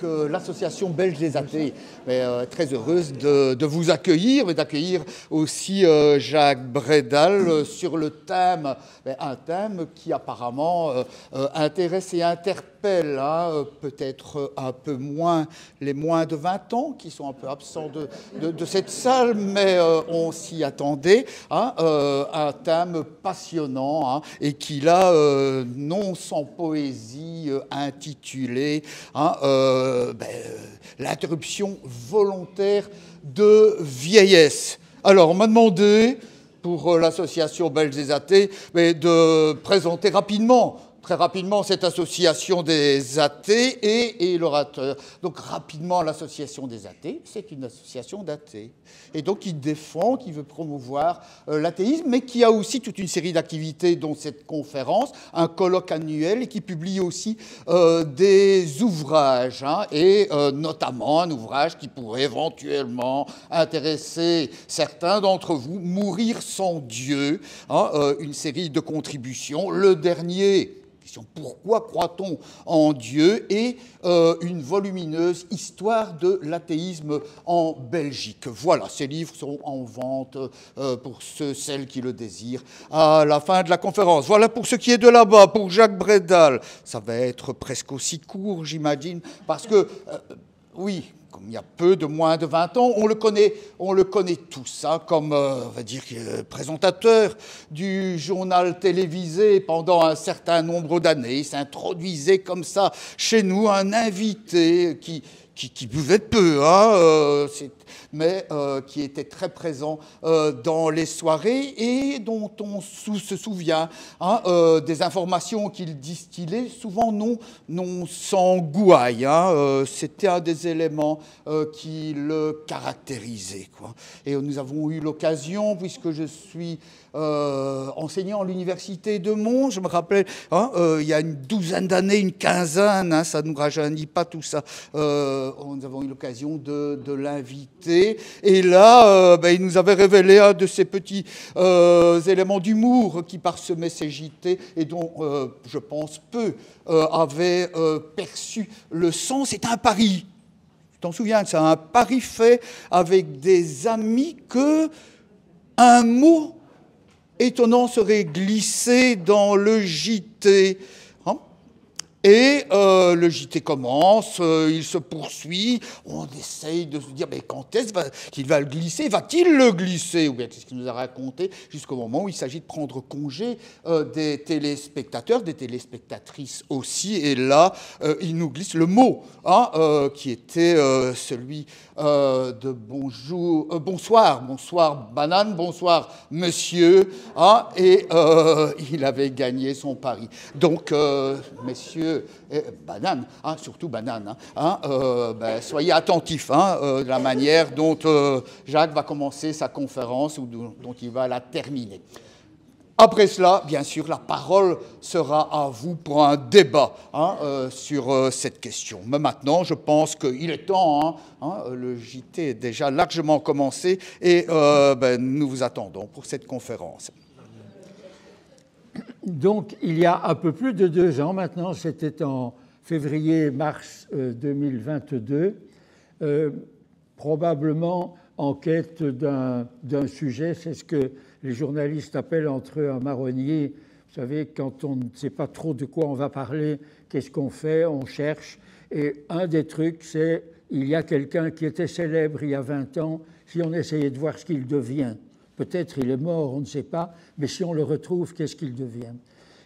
l'association belge des athées est très heureuse de vous accueillir, mais d'accueillir aussi Jacques Bredal sur le thème, un thème qui apparemment intéresse et interpelle, hein, peut-être un peu moins les moins de 20 ans qui sont un peu absents de cette salle, mais on s'y attendait, hein, un thème passionnant, hein, et qui là, non sans poésie, intitulé, hein, l'interruption volontaire de vieillesse. Alors, on m'a demandé, pour l'association belge des athées, de présenter très rapidement cette association des athées et l'orateur. Donc rapidement, l'association des athées, c'est une association d'athées. Et donc qui défend, qui veut promouvoir l'athéisme, mais qui a aussi toute une série d'activités, dont cette conférence, un colloque annuel, et qui publie aussi des ouvrages, hein, et notamment un ouvrage qui pourrait éventuellement intéresser certains d'entre vous, Mourir sans Dieu, hein, une série de contributions. Le dernier, pourquoi croit-on en Dieu, et une volumineuse histoire de l'athéisme en Belgique. Voilà, ces livres seront en vente pour celles qui le désirent à la fin de la conférence. Voilà pour ce qui est de là-bas, pour Jacques Bredal. Ça va être presque aussi court, j'imagine, parce que, oui, comme il y a peu de moins de 20 ans, on le connaît tous, hein, comme, on va dire, présentateur du journal télévisé pendant un certain nombre d'années. Il s'introduisait comme ça chez nous, un invité qui buvait peu, hein, mais qui était très présent dans les soirées et dont on se souvient, hein, des informations qu'il distillait, souvent non sans gouaille, hein, c'était un des éléments qui le caractérisait, quoi. Et nous avons eu l'occasion, puisque je suis enseignant à l'université de Mons, je me rappelle, hein, il y a une douzaine d'années, une quinzaine, hein, ça ne nous rajeunit pas tout ça, nous avons eu l'occasion de l'inviter, et là, il nous avait révélé un de ces petits éléments d'humour qui parsemaient ces JT, et dont, je pense, peu avaient perçu le sens. C'est un pari, tu t'en souviens, c'est un pari fait avec des amis que un mot étonnant serait glissé dans le JT. Hein, et le JT commence, il se poursuit, on essaye de se dire, mais quand est-ce qu'il va le glisser? Va-t-il le glisser? Ou bien qu'est-ce qu'il nous a raconté, jusqu'au moment où il s'agit de prendre congé des téléspectateurs, des téléspectatrices aussi. Et là, il nous glisse le mot, hein, qui était celui de bonsoir banane, bonsoir monsieur, hein, et il avait gagné son pari. Donc, messieurs, banane, hein, surtout banane, hein, soyez attentifs, hein, de la manière dont Jacques va commencer sa conférence ou dont il va la terminer. Après cela, bien sûr, la parole sera à vous pour un débat, hein, sur cette question. Mais maintenant, je pense qu'il est temps, hein, le JT est déjà largement commencé, et nous vous attendons pour cette conférence. Donc, il y a un peu plus de 2 ans maintenant, c'était en février-mars 2022, probablement en quête d'un sujet, c'est ce que les journalistes appellent entre eux un marronnier. Vous savez, quand on ne sait pas trop de quoi on va parler, qu'est-ce qu'on fait? On cherche. Et un des trucs, c'est il y a quelqu'un qui était célèbre il y a 20 ans, si on essayait de voir ce qu'il devient. Peut-être il est mort, on ne sait pas, mais si on le retrouve, qu'est-ce qu'il devient?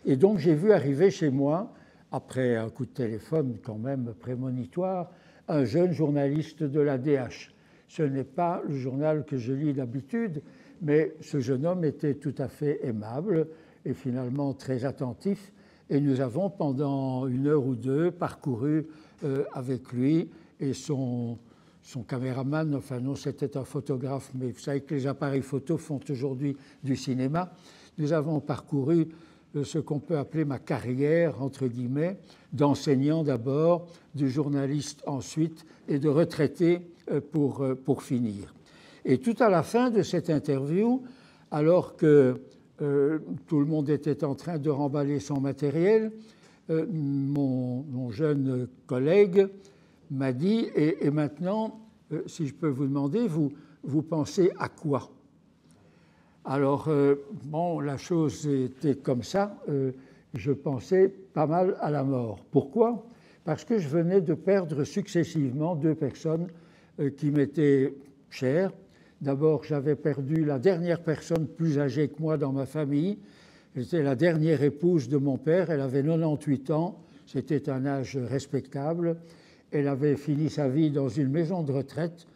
Et donc j'ai vu arriver chez moi, après un coup de téléphone quand même prémonitoire, un jeune journaliste de la DH. Ce n'est pas le journal que je lis d'habitude, mais ce jeune homme était tout à fait aimable et finalement très attentif. Et nous avons pendant 1 heure ou 2 parcouru avec lui et son caméraman, enfin non, c'était un photographe, mais vous savez que les appareils photo font aujourd'hui du cinéma. Nous avons parcouru ce qu'on peut appeler ma carrière, entre guillemets, d'enseignant d'abord, de journaliste ensuite et de retraité pour finir. Et tout à la fin de cette interview, alors que tout le monde était en train de remballer son matériel, mon jeune collègue m'a dit, et maintenant, si je peux vous demander, vous pensez à quoi? Alors, bon, la chose était comme ça, je pensais pas mal à la mort. Pourquoi? Parce que je venais de perdre successivement 2 personnes qui m'étaient chères. D'abord, j'avais perdu la dernière personne plus âgée que moi dans ma famille. C'était la dernière épouse de mon père, elle avait 98 ans, c'était un âge respectable. Elle avait fini sa vie dans une maison de retraite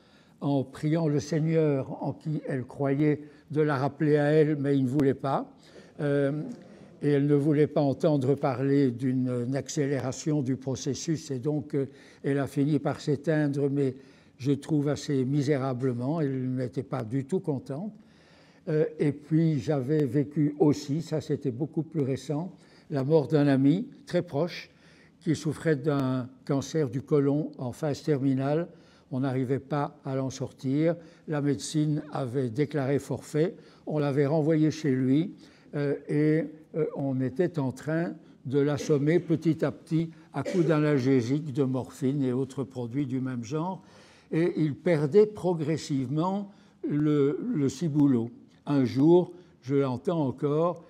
en priant le Seigneur en qui elle croyait de la rappeler à elle, mais il ne voulait pas. Et elle ne voulait pas entendre parler d'une accélération du processus, et donc elle a fini par s'éteindre, mais je trouve assez misérablement, elle n'était pas du tout contente. Et puis j'avais vécu aussi, ça c'était beaucoup plus récent, la mort d'un ami très proche qui souffrait d'un cancer du côlon en phase terminale. On n'arrivait pas à l'en sortir. La médecine avait déclaré forfait. On l'avait renvoyé chez lui et on était en train de l'assommer petit à petit à coups d'analgésiques, de morphine et autres produits du même genre. Et il perdait progressivement le ciboulot. Un jour, je l'entends encore,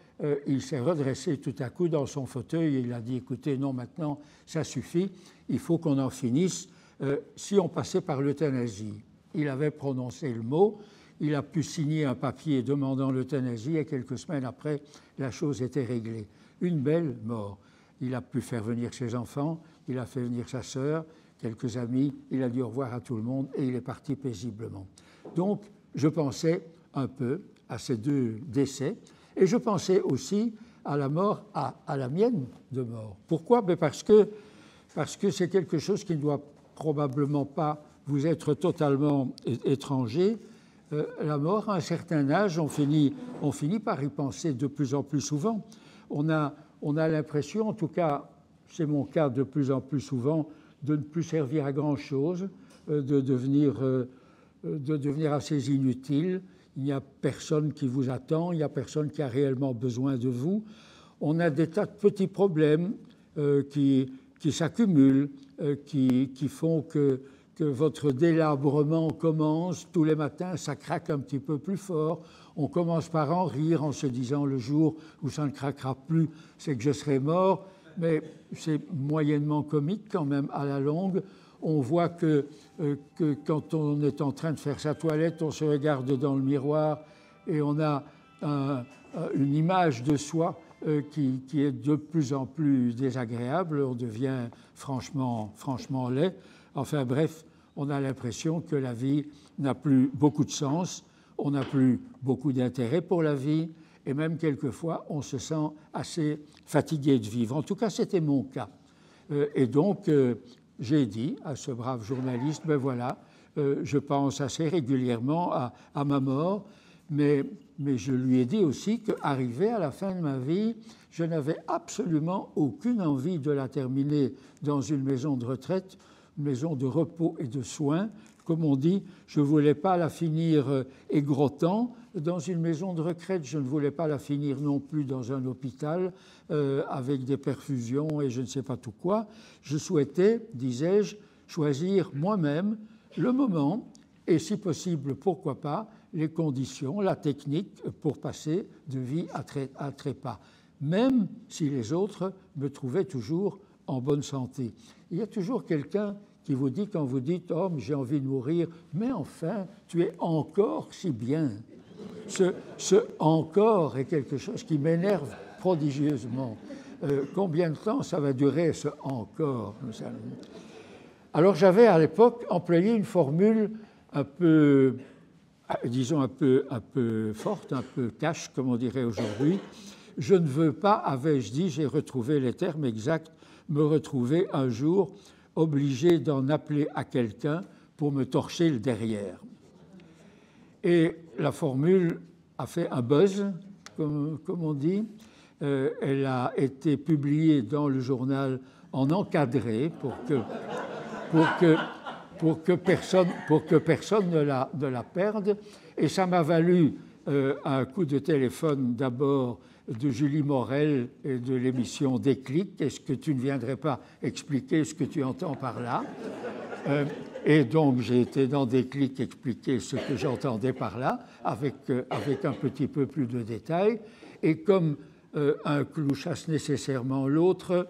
il s'est redressé tout à coup dans son fauteuil et il a dit « Écoutez, non, maintenant, ça suffit, il faut qu'on en finisse. » Si on passait par l'euthanasie, il avait prononcé le mot, il a pu signer un papier demandant l'euthanasie et quelques semaines après, la chose était réglée. Une belle mort. Il a pu faire venir ses enfants, il a fait venir sa sœur, quelques amis, il a dit au revoir à tout le monde et il est parti paisiblement. Donc, je pensais un peu à ces 2 décès et je pensais aussi à la mort, à la mienne de mort. Pourquoi? Parce que c'est quelque chose qui ne doit probablement pas vous être totalement étranger. La mort, à un certain âge, on finit par y penser de plus en plus souvent. On a l'impression, en tout cas, c'est mon cas de plus en plus souvent, de ne plus servir à grand-chose, de devenir assez inutile. Il n'y a personne qui vous attend, il n'y a personne qui a réellement besoin de vous. On a des tas de petits problèmes qui s'accumulent, qui font que votre délabrement commence. Tous les matins, ça craque un petit peu plus fort. On commence par en rire en se disant le jour où ça ne craquera plus, c'est que je serai mort. Mais c'est moyennement comique quand même à la longue. On voit que quand on est en train de faire sa toilette, on se regarde dans le miroir et on a une image de soi qui est de plus en plus désagréable. On devient franchement laid. Enfin bref, on a l'impression que la vie n'a plus beaucoup de sens, on n'a plus beaucoup d'intérêt pour la vie, et même quelquefois, on se sent assez fatigué de vivre. En tout cas, c'était mon cas. Et donc, j'ai dit à ce brave journaliste, ben voilà, je pense assez régulièrement à ma mort, mais je lui ai dit aussi qu'arrivé à la fin de ma vie, je n'avais absolument aucune envie de la terminer dans une maison de retraite, maison de repos et de soins. Comme on dit, je ne voulais pas la finir égrottant dans une maison de retraite, je ne voulais pas la finir non plus dans un hôpital avec des perfusions et je ne sais pas tout quoi. Je souhaitais, disais-je, choisir moi-même le moment et, si possible, pourquoi pas, les conditions, la technique pour passer de vie à trépas, même si les autres me trouvaient toujours en bonne santé. Il y a toujours quelqu'un qui vous dit, quand vous dites « Oh, j'ai envie de mourir », mais enfin, tu es encore si bien. Ce « encore » est quelque chose qui m'énerve prodigieusement. Combien de temps ça va durer, ce « encore » ? Alors, j'avais à l'époque employé une formule un peu, disons, un peu forte, un peu cash, comme on dirait aujourd'hui. Je ne veux pas, avais-je dit, j'ai retrouvé les termes exacts, me retrouver un jour obligé d'en appeler à quelqu'un pour me torcher le derrière. Et la formule a fait un buzz, comme on dit. Elle a été publiée dans le journal en encadré pour que personne ne la perde. Et ça m'a valu un coup de téléphone d'abord de Julie Morel et de l'émission Déclic. Est-ce que tu ne viendrais pas expliquer ce que tu entends par là ? Et donc, j'ai été dans Déclic expliquer ce que j'entendais par là, avec un petit peu plus de détails. Et comme un clou chasse nécessairement l'autre,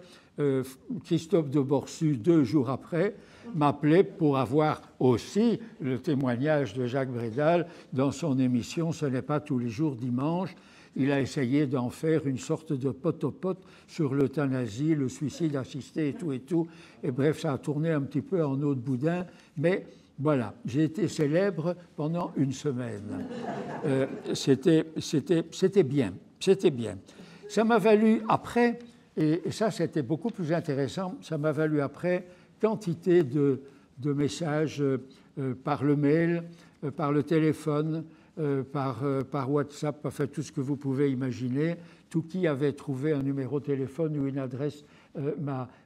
Christophe de Borsu, 2 jours après, m'appelait pour avoir aussi le témoignage de Jacques Brédal dans son émission « Ce n'est pas tous les jours dimanche ». Il a essayé d'en faire une sorte de pot-au-pot sur l'euthanasie, le suicide assisté et tout et tout. Et bref, ça a tourné un petit peu en eau de boudin. Mais voilà, j'ai été célèbre pendant une semaine. C'était bien, c'était bien. Ça m'a valu après, et ça c'était beaucoup plus intéressant, ça m'a valu après quantité de messages par le mail, par le téléphone, par WhatsApp, enfin tout ce que vous pouvez imaginer. Tout qui avait trouvé un numéro de téléphone ou une adresse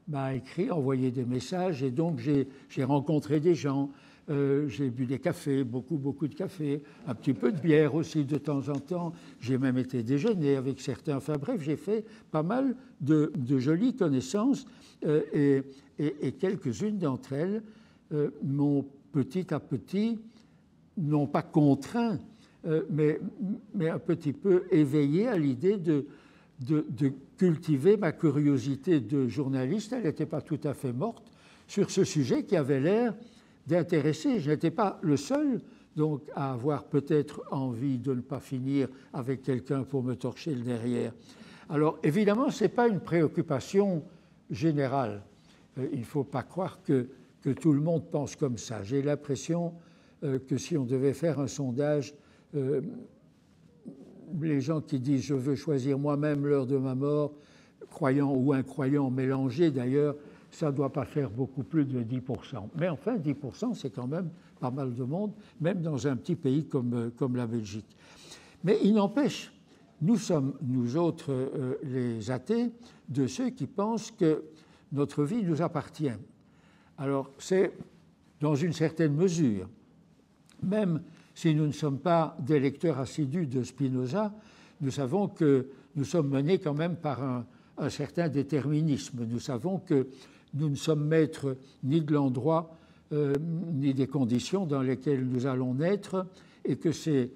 m'a écrit, envoyé des messages, et donc j'ai rencontré des gens, j'ai bu des cafés, beaucoup de café, un petit peu de bière aussi de temps en temps, j'ai même été déjeuner avec certains, enfin bref, j'ai fait pas mal de jolies connaissances, et quelques-unes d'entre elles m'ont petit à petit, non pas contraint, mais un petit peu éveillé à l'idée de cultiver ma curiosité de journaliste. Elle n'était pas tout à fait morte sur ce sujet qui avait l'air d'intéresser. Je n'étais pas le seul donc à avoir peut-être envie de ne pas finir avec quelqu'un pour me torcher le derrière. Alors évidemment, ce n'est pas une préoccupation générale. Il ne faut pas croire que tout le monde pense comme ça. J'ai l'impression que si on devait faire un sondage, les gens qui disent « je veux choisir moi-même l'heure de ma mort », croyants ou incroyants mélangés d'ailleurs, ça ne doit pas faire beaucoup plus de 10%. Mais enfin, 10%, c'est quand même pas mal de monde, même dans un petit pays comme la Belgique. Mais il n'empêche, nous sommes, nous autres, les athées, de ceux qui pensent que notre vie nous appartient. Alors, c'est dans une certaine mesure, même si nous ne sommes pas des lecteurs assidus de Spinoza, nous savons que nous sommes menés quand même par un certain déterminisme. Nous savons que nous ne sommes maîtres ni de l'endroit, ni des conditions dans lesquelles nous allons naître, et que ces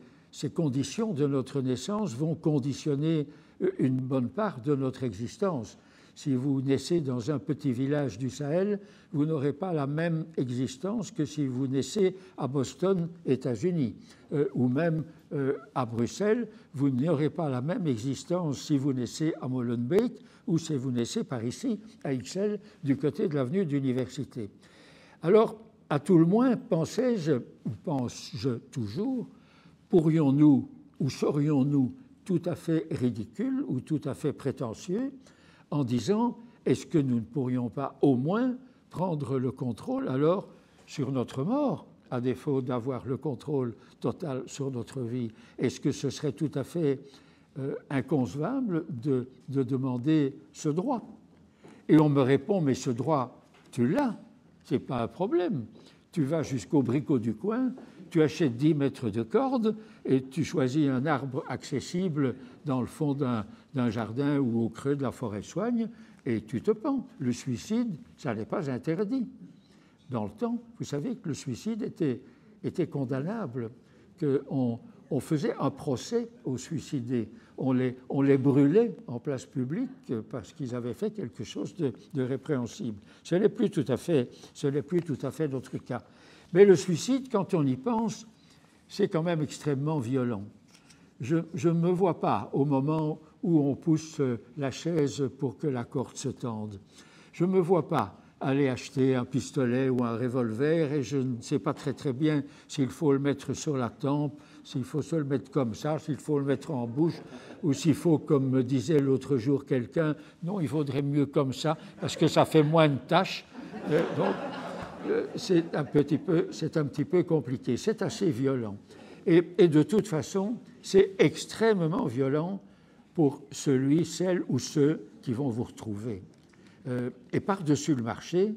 conditions de notre naissance vont conditionner une bonne part de notre existence. Si vous naissez dans un petit village du Sahel, vous n'aurez pas la même existence que si vous naissez à Boston, États-Unis, ou même à Bruxelles. Vous n'aurez pas la même existence si vous naissez à Molenbeek ou si vous naissez par ici, à Ixelles, du côté de l'avenue d'Université. Alors, à tout le moins, pensais-je, ou pense-je toujours, pourrions-nous ou serions-nous tout à fait ridicules ou tout à fait prétentieux en disant « est-ce que nous ne pourrions pas au moins prendre le contrôle alors sur notre mort, à défaut d'avoir le contrôle total sur notre vie? Est-ce que ce serait tout à fait inconcevable de demander ce droit ?» Et on me répond « mais ce droit, tu l'as, ce n'est pas un problème. Tu vas jusqu'au bricot du coin, tu achètes 10 mètres de corde et tu choisis un arbre accessible dans le fond d'un jardin ou au creux de la forêt soigne et tu te pends. Le suicide, ça n'est pas interdit. Dans le temps, vous savez que le suicide était condamnable, qu'on faisait un procès aux suicidés. On les brûlait en place publique parce qu'ils avaient fait quelque chose de répréhensible. Ce n'est plus tout à fait notre cas. Mais le suicide, quand on y pense, c'est quand même extrêmement violent. Je ne me vois pas au moment où on pousse la chaise pour que la corde se tende. Je ne me vois pas aller acheter un pistolet ou un revolver et je ne sais pas très bien s'il faut le mettre sur la tempe, s'il faut se le mettre comme ça, s'il faut le mettre en bouche ou s'il faut, comme me disait l'autre jour quelqu'un, non, il vaudrait mieux comme ça parce que ça fait moins de tâches. Donc, c'est un petit peu compliqué, c'est assez violent. Et de toute façon, c'est extrêmement violent pour celle ou ceux qui vont vous retrouver. Et par-dessus le marché,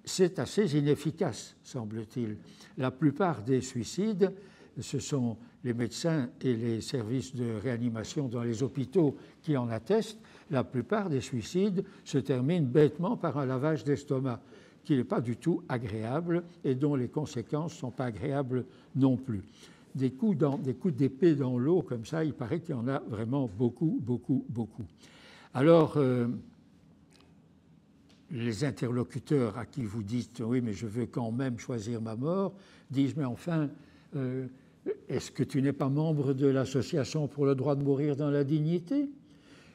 c'est assez inefficace, semble-t-il. La plupart des suicides, ce sont les médecins et les services de réanimation dans les hôpitaux qui en attestent, la plupart des suicides se terminent bêtement par un lavage d'estomac, qui n'est pas du tout agréable et dont les conséquences ne sont pas agréables non plus. Des coups d'épée dans l'eau comme ça, il paraît qu'il y en a vraiment beaucoup, beaucoup, beaucoup. Alors, les interlocuteurs à qui vous dites « oui, mais je veux quand même choisir ma mort » disent « mais enfin, est-ce que tu n'es pas membre de l'association pour le droit de mourir dans la dignité?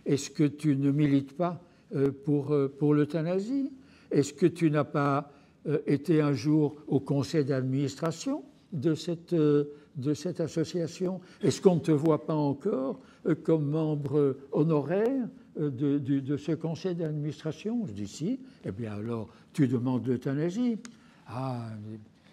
Est-ce que tu ne milites pas pour l'euthanasie? Est-ce que tu n'as pas été un jour au conseil d'administration de cette association? Est-ce qu'on ne te voit pas encore comme membre honoraire de ce conseil d'administration? Je dis si. Eh bien alors, tu demandes l'euthanasie. Ah,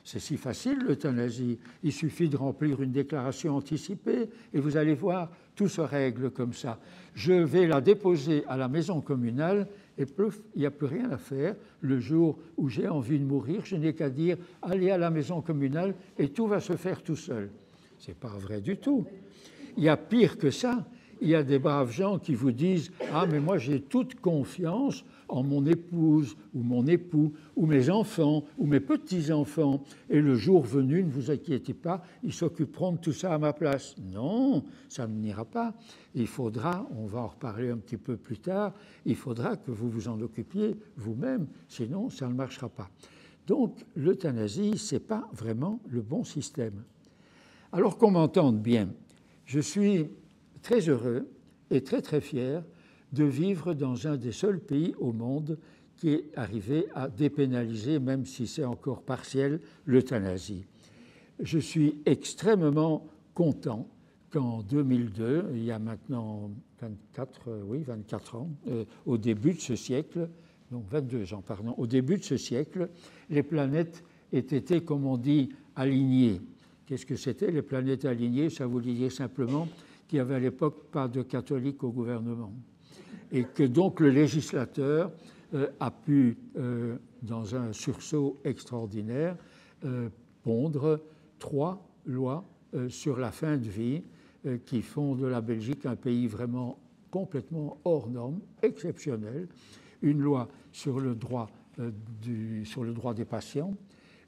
c'est si facile l'euthanasie. Il suffit de remplir une déclaration anticipée et vous allez voir, tout se règle comme ça. Je vais la déposer à la maison communale et pouf, il n'y a plus rien à faire. Le jour où j'ai envie de mourir, je n'ai qu'à dire « allez à la maison communale » et tout va se faire tout seul. Ce n'est pas vrai du tout. Il y a pire que ça. Il y a des braves gens qui vous disent « ah, mais moi j'ai toute confiance en mon épouse ou mon époux ou mes enfants ou mes petits-enfants et le jour venu, ne vous inquiétez pas, ils s'occuperont de tout ça à ma place. » Non, ça n'ira pas. Il faudra, on va en reparler un petit peu plus tard, il faudra que vous vous en occupiez vous-même, sinon ça ne marchera pas. Donc l'euthanasie, ce n'est pas vraiment le bon système. Alors qu'on m'entende bien, je suis très heureux et très très fier de vivre dans un des seuls pays au monde qui est arrivé à dépénaliser, même si c'est encore partiel, l'euthanasie. Je suis extrêmement content qu'en 2002, il y a maintenant 24 ans, au début de ce siècle, donc 22 ans, pardon, au début de ce siècle, les planètes aient été, comme on dit, alignées. Qu'est-ce que c'était, les planètes alignées? Ça voulait dire simplement qu'il n'y avait à l'époque pas de catholiques au gouvernement. Et que donc le législateur a pu, dans un sursaut extraordinaire, pondre 3 lois sur la fin de vie qui font de la Belgique un pays vraiment complètement hors norme, exceptionnel. Une loi sur le droit des patients,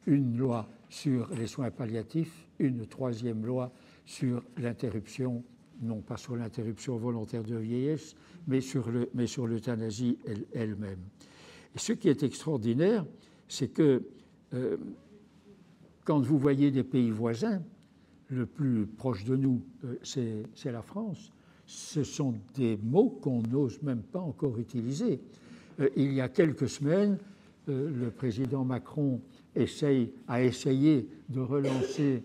une loi sur les soins palliatifs, une 3e loi sur l'interruption, non pas sur l'interruption volontaire de vieillesse, mais sur l'euthanasie elle-même. Et ce qui est extraordinaire, c'est que quand vous voyez des pays voisins, le plus proche de nous, c'est la France, ce sont des mots qu'on n'ose même pas encore utiliser. Il y a quelques semaines, le président Macron a essayé de relancer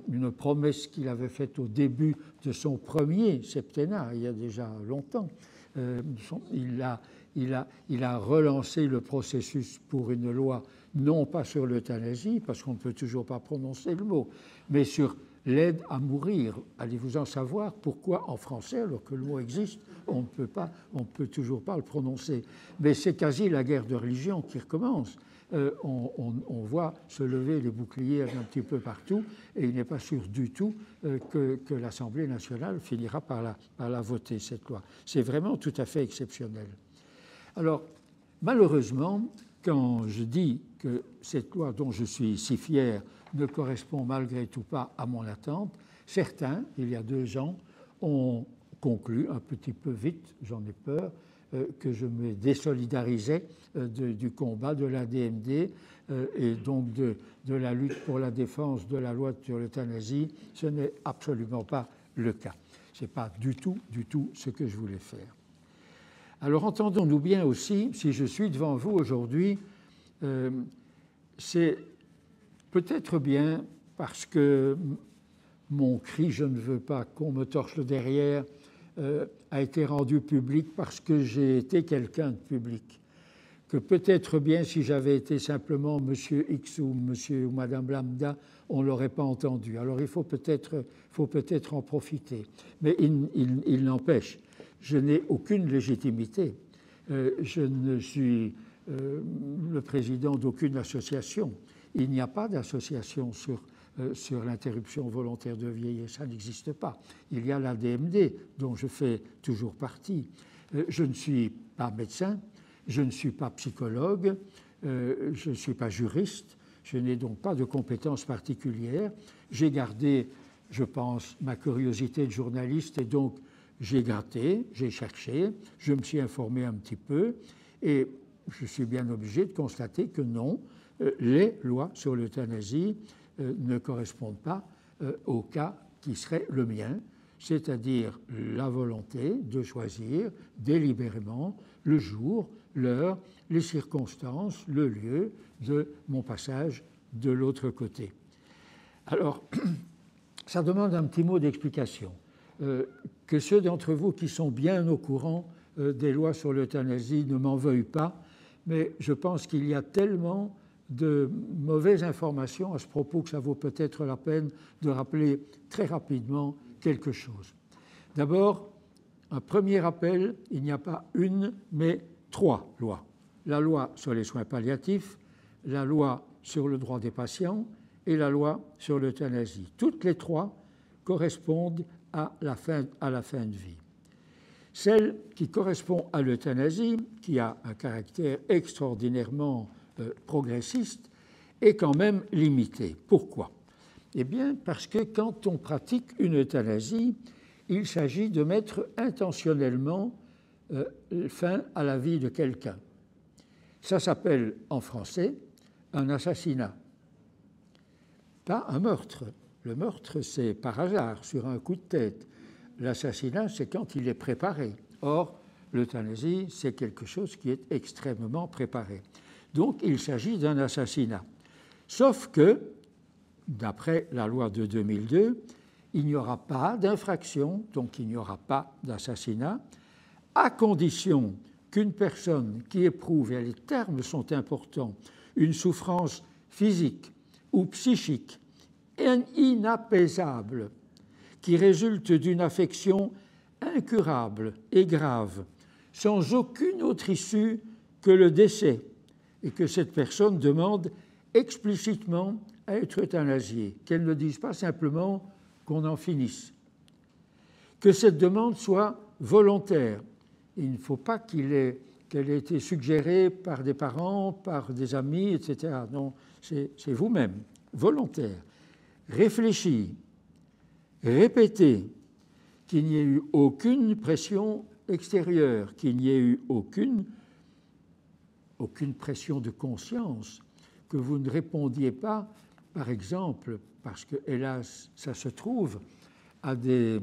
une promesse qu'il avait faite au début de son premier septennat, il y a déjà longtemps. Il a relancé le processus pour une loi, non pas sur l'euthanasie, parce qu'on ne peut toujours pas prononcer le mot, mais sur l'aide à mourir. Allez-vous en savoir pourquoi en français, alors que le mot existe, on ne peut toujours pas le prononcer. Mais c'est quasi la guerre de religion qui recommence. On voit se lever les boucliers un petit peu partout et il n'est pas sûr du tout que l'Assemblée nationale finira par la voter, cette loi. C'est vraiment tout à fait exceptionnel. Alors, malheureusement, quand je dis que cette loi dont je suis si fier ne correspond malgré tout pas à mon attente, certains, il y a 2 ans, ont conclu un petit peu vite, j'en ai peur, que je me désolidarisais du combat de l'ADMD et donc de la lutte pour la défense de la loi sur l'euthanasie. Ce n'est absolument pas le cas. Ce n'est pas du tout ce que je voulais faire. Alors entendons-nous bien aussi, si je suis devant vous aujourd'hui, c'est peut-être bien parce que mon cri « je ne veux pas qu'on me torche le derrière » a été rendu public parce que j'ai été quelqu'un de public. Que peut-être bien si j'avais été simplement Monsieur X ou Monsieur ou Madame Lambda, on ne l'aurait pas entendu. Alors il faut peut-être en profiter. Mais il n'empêche, je n'ai aucune légitimité. Je ne suis le président d'aucune association. Il n'y a pas d'association sur l'interruption volontaire de vieillesse, ça n'existe pas. Il y a l'ADMD, dont je fais toujours partie. Je ne suis pas médecin, je ne suis pas psychologue, Je ne suis pas juriste, je n'ai donc pas de compétences particulières. J'ai gardé, je pense, ma curiosité de journaliste et donc j'ai gratté, j'ai cherché, je me suis informé un petit peu et je suis bien obligé de constater que non, les lois sur l'euthanasie ne correspondent pas au cas qui serait le mien, c'est-à-dire la volonté de choisir délibérément le jour, l'heure, les circonstances, le lieu de mon passage de l'autre côté. Alors, ça demande un petit mot d'explication. Que ceux d'entre vous qui sont bien au courant des lois sur l'euthanasie ne m'en veuillent pas, mais je pense qu'il y a tellement de mauvaises informations à ce propos que ça vaut peut-être la peine de rappeler très rapidement quelque chose. D'abord, un premier rappel, il n'y a pas une, mais 3 lois. La loi sur les soins palliatifs, la loi sur le droit des patients et la loi sur l'euthanasie. Toutes les 3 correspondent à la fin de vie. Celle qui correspond à l'euthanasie, qui a un caractère extraordinairement progressiste, est quand même limitée. Pourquoi? Eh bien, parce que quand on pratique une euthanasie, il s'agit de mettre intentionnellement fin à la vie de quelqu'un. Ça s'appelle en français un assassinat, pas un meurtre. Le meurtre, c'est par hasard, sur un coup de tête. L'assassinat, c'est quand il est préparé. Or, l'euthanasie, c'est quelque chose qui est extrêmement préparé. Donc, il s'agit d'un assassinat. Sauf que, d'après la loi de 2002, il n'y aura pas d'infraction, donc il n'y aura pas d'assassinat, à condition qu'une personne qui éprouve, et les termes sont importants, une souffrance physique ou psychique inapaisable, qui résulte d'une affection incurable et grave, sans aucune autre issue que le décès, et que cette personne demande explicitement à être euthanasiée, qu'elle ne dise pas simplement qu'on en finisse. Que cette demande soit volontaire. Il ne faut pas qu'elle ait été suggérée par des parents, par des amis, etc. Non, c'est vous-même, volontaire, réfléchi, répété, qu'il n'y ait eu aucune pression extérieure, qu'il n'y ait eu aucune pression de conscience, que vous ne répondiez pas, par exemple, parce que, hélas, ça se trouve, à des,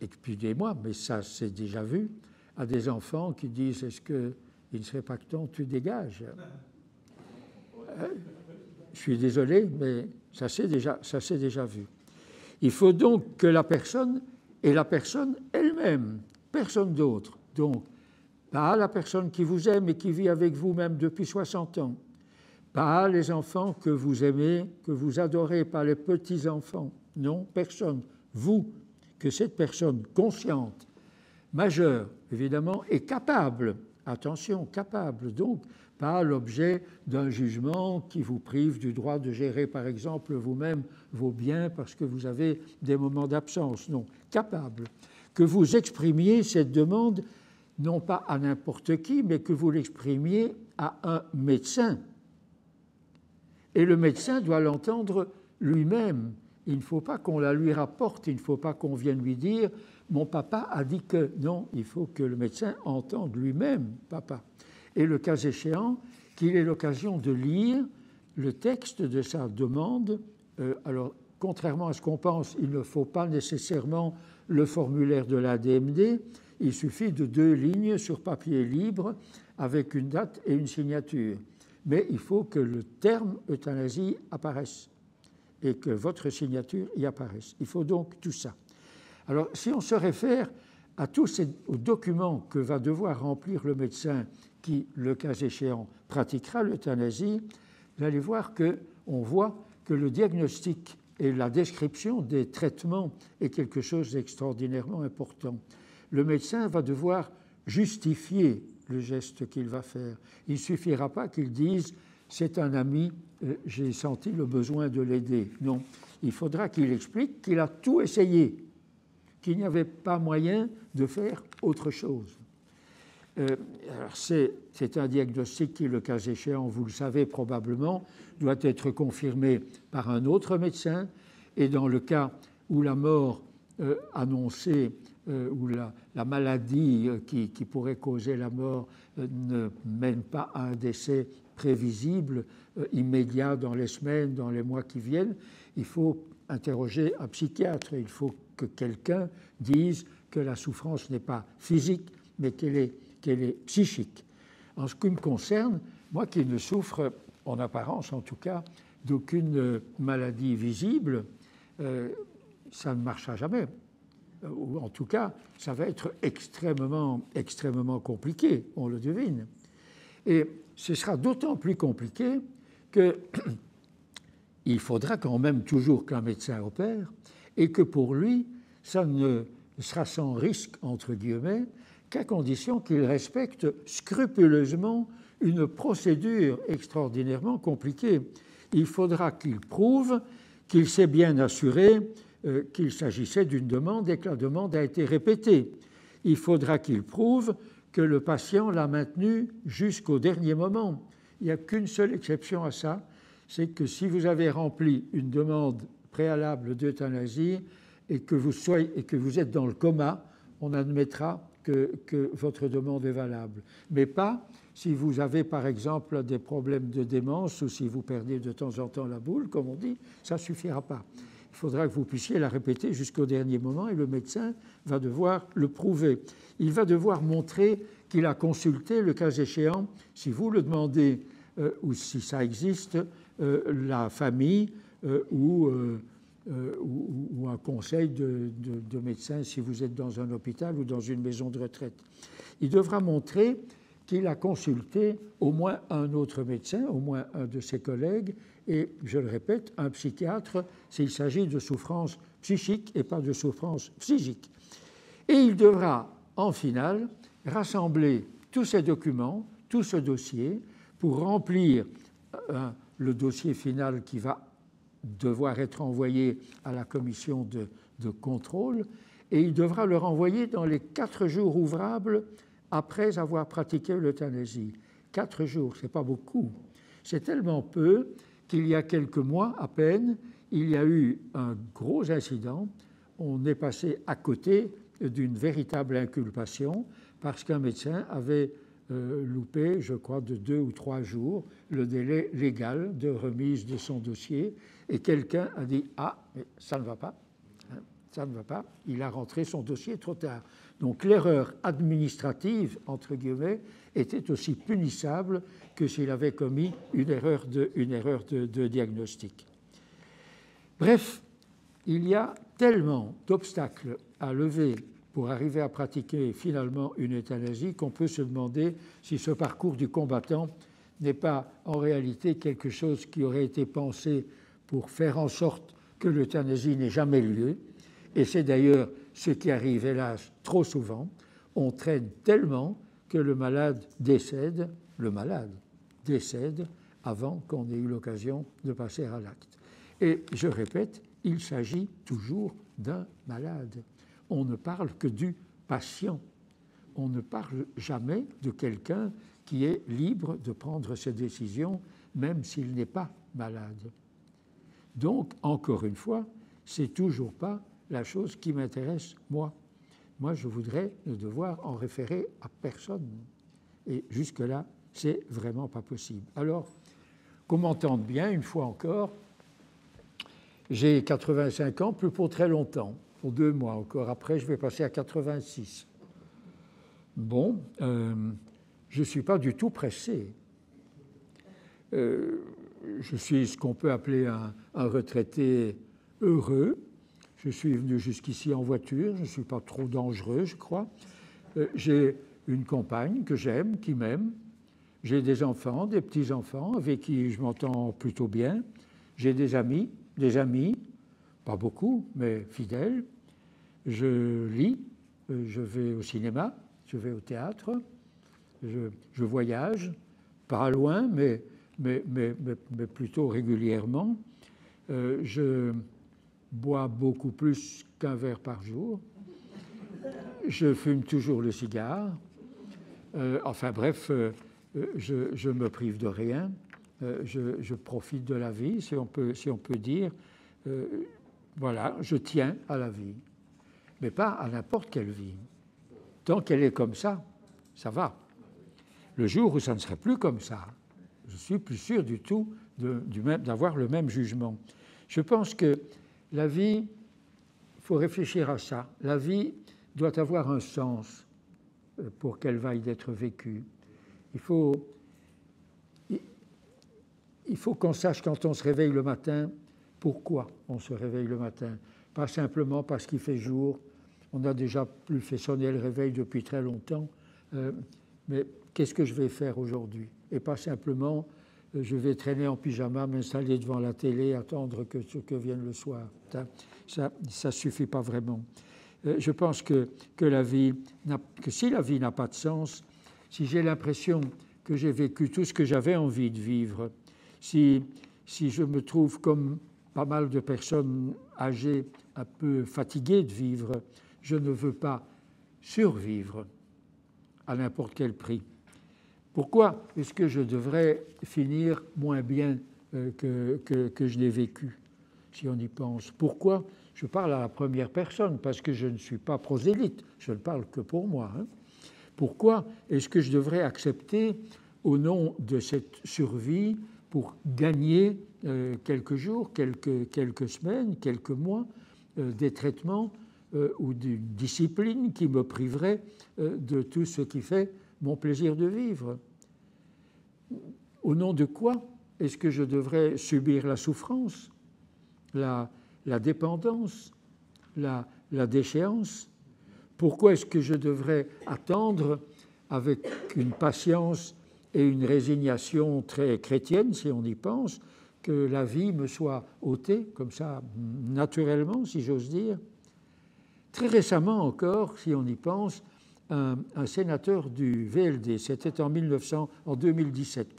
excusez-moi, mais ça c'est déjà vu, à des enfants qui disent « Est-ce qu'il ne serait pas que temps tu dégages ?» Je suis désolé, mais ça s'est déjà vu. Il faut donc que la personne est la personne elle-même, personne d'autre. Donc, pas la personne qui vous aime et qui vit avec vous même depuis 60 ans, pas les enfants que vous aimez, que vous adorez, pas les petits-enfants. Non, personne. Vous, que cette personne consciente, majeure, évidemment, est capable, attention, capable, donc, pas l'objet d'un jugement qui vous prive du droit de gérer, par exemple, vous-même vos biens parce que vous avez des moments d'absence. Non, capable. Que vous exprimiez cette demande, non pas à n'importe qui, mais que vous l'exprimiez à un médecin. Et le médecin doit l'entendre lui-même. Il ne faut pas qu'on la lui rapporte, il ne faut pas qu'on vienne lui dire « mon papa a dit que… » Non, il faut que le médecin entende lui-même « papa ». Et le cas échéant, qu'il ait l'occasion de lire le texte de sa demande. Alors, contrairement à ce qu'on pense, il ne faut pas nécessairement le formulaire de la DMD, il suffit de 2 lignes sur papier libre avec une date et une signature. Mais il faut que le terme euthanasie apparaisse et que votre signature y apparaisse. Il faut donc tout ça. Alors, si on se réfère à tous ces documents que va devoir remplir le médecin qui, le cas échéant, pratiquera l'euthanasie, vous allez voir qu'on voit que le diagnostic et la description des traitements est quelque chose d'extraordinairement important. Le médecin va devoir justifier le geste qu'il va faire. Il ne suffira pas qu'il dise « c'est un ami, j'ai senti le besoin de l'aider ». Non, il faudra qu'il explique qu'il a tout essayé, qu'il n'y avait pas moyen de faire autre chose. Alors c'est un diagnostic qui, le cas échéant, vous le savez probablement, doit être confirmé par un autre médecin. Et dans le cas où la mort annoncée ou la maladie qui pourrait causer la mort ne mène pas à un décès prévisible, immédiat dans les semaines, dans les mois qui viennent, il faut interroger un psychiatre. Il faut que quelqu'un dise que la souffrance n'est pas physique, mais qu'elle est psychique. En ce qui me concerne, moi qui ne souffre, en apparence en tout cas, d'aucune maladie visible, ça ne marchera jamais. Ou en tout cas, ça va être extrêmement, extrêmement compliqué, on le devine. Et ce sera d'autant plus compliqué qu'il faudra quand même toujours qu'un médecin opère et que pour lui, ça ne sera sans risque, entre guillemets, qu'à condition qu'il respecte scrupuleusement une procédure extraordinairement compliquée. Il faudra qu'il prouve qu'il s'est bien assuré qu'il s'agissait d'une demande et que la demande a été répétée. Il faudra qu'il prouve que le patient l'a maintenue jusqu'au dernier moment. Il n'y a qu'une seule exception à ça, c'est que si vous avez rempli une demande préalable d'euthanasie et que vous êtes dans le coma, on admettra que votre demande est valable. Mais pas si vous avez, par exemple, des problèmes de démence ou si vous perdez de temps en temps la boule, comme on dit, ça ne suffira pas. Il faudra que vous puissiez la répéter jusqu'au dernier moment et le médecin va devoir le prouver. Il va devoir montrer qu'il a consulté, le cas échéant, si vous le demandez ou si ça existe, la famille ou un conseil de médecins si vous êtes dans un hôpital ou dans une maison de retraite. Il devra montrer qu'il a consulté au moins un autre médecin, au moins un de ses collègues, et, je le répète, un psychiatre s'il s'agit de souffrance psychique et pas de souffrance physique. Et il devra, en finale, rassembler tous ces documents, tout ce dossier, pour remplir le dossier final qui va devoir être envoyé à la commission de contrôle, et il devra le renvoyer dans les 4 jours ouvrables après avoir pratiqué l'euthanasie. 4 jours, ce n'est pas beaucoup. C'est tellement peu qu'il y a quelques mois à peine, il y a eu un gros incident. On est passé à côté d'une véritable inculpation parce qu'un médecin avait loupé, je crois, de 2 ou 3 jours le délai légal de remise de son dossier et quelqu'un a dit « Ah, mais ça ne va pas, hein, ça ne va pas ». Il a rentré son dossier trop tard. Donc l'erreur administrative, entre guillemets, était aussi punissable que s'il avait commis une erreur de diagnostic. Bref, il y a tellement d'obstacles à lever pour arriver à pratiquer finalement une euthanasie qu'on peut se demander si ce parcours du combattant n'est pas en réalité quelque chose qui aurait été pensé pour faire en sorte que l'euthanasie n'ait jamais lieu. Et c'est d'ailleurs ce qui arrive, hélas, trop souvent. On traîne tellement que le malade décède avant qu'on ait eu l'occasion de passer à l'acte. Et je répète, il s'agit toujours d'un malade. On ne parle que du patient. On ne parle jamais de quelqu'un qui est libre de prendre ses décisions, même s'il n'est pas malade. Donc, encore une fois, c'est toujours pas la chose qui m'intéresse, moi. Moi, je voudrais ne devoir en référer à personne. Et jusque-là, c'est vraiment pas possible. Alors, qu'on m'entende bien, une fois encore, j'ai 85 ans, plus pour très longtemps, pour 2 mois encore. Après, je vais passer à 86. Bon, je ne suis pas du tout pressé. Je suis ce qu'on peut appeler un retraité heureux. Je suis venu jusqu'ici en voiture, je ne suis pas trop dangereux, je crois. J'ai une compagne que j'aime, qui m'aime. J'ai des enfants, des petits-enfants avec qui je m'entends plutôt bien. J'ai des amis, pas beaucoup, mais fidèles. Je lis, je vais au cinéma, je vais au théâtre, je voyage, pas loin, mais plutôt régulièrement. Je bois beaucoup plus qu'1 verre par jour. Je fume toujours le cigare. Enfin bref, je me prive de rien, je profite de la vie, si on peut dire. Voilà, je tiens à la vie, mais pas à n'importe quelle vie. Tant qu'elle est comme ça va. Le jour où ça ne serait plus comme ça, je suis plus sûr du tout d'avoir le même jugement. Je pense que la vie, il faut réfléchir à ça. La vie doit avoir un sens pour qu'elle vaille d'être vécue. Il faut qu'on sache quand on se réveille le matin, pourquoi on se réveille le matin. Pas simplement parce qu'il fait jour. On a déjà plus fait sonner le réveil depuis très longtemps. Mais qu'est-ce que je vais faire aujourd'hui? Et pas simplement, je vais traîner en pyjama, m'installer devant la télé, attendre que vienne le soir. Ça ne suffit pas vraiment. Je pense que si la vie n'a pas de sens, si j'ai l'impression que j'ai vécu tout ce que j'avais envie de vivre, si je me trouve comme pas mal de personnes âgées, un peu fatiguées de vivre, je ne veux pas survivre à n'importe quel prix. Pourquoi est-ce que je devrais finir moins bien que je l'ai vécu, si on y pense? Pourquoi? Je parle à la première personne, parce que je ne suis pas prosélyte, je ne parle que pour moi. Pourquoi est-ce que je devrais accepter, au nom de cette survie, pour gagner quelques jours, quelques semaines, quelques mois, des traitements ou d'une discipline qui me priverait de tout ce qui fait mon plaisir de vivre? Au nom de quoi est-ce que je devrais subir la souffrance, la dépendance, la déchéance? Pourquoi est-ce que je devrais attendre avec une patience et une résignation très chrétienne, si on y pense, que la vie me soit ôtée, comme ça, naturellement, si j'ose dire? Très récemment encore, si on y pense, un sénateur du VLD, c'était en 2017,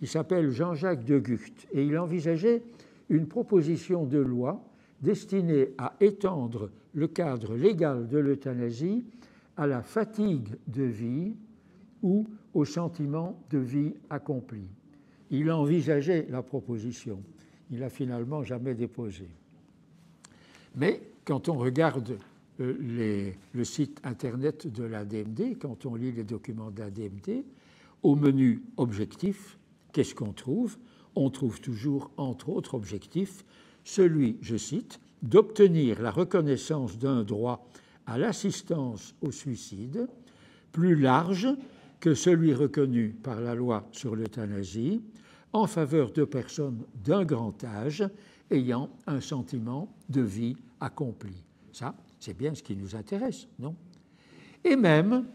il s'appelle Jean-Jacques de Gucht, et il envisageait une proposition de loi destinée à étendre le cadre légal de l'euthanasie à la fatigue de vie ou au sentiment de vie accomplie. Il envisageait la proposition. Il n'a finalement jamais déposé. Mais quand on regarde le site internet de l'ADMD, quand on lit les documents de l'ADMD, au menu objectif, qu'est-ce qu'on trouve? On trouve toujours, entre autres objectifs, celui, je cite, d'obtenir la reconnaissance d'un droit à l'assistance au suicide plus large que celui reconnu par la loi sur l'euthanasie en faveur de personnes d'un grand âge ayant un sentiment de vie accomplie. Ça, c'est bien ce qui nous intéresse, non? Et même,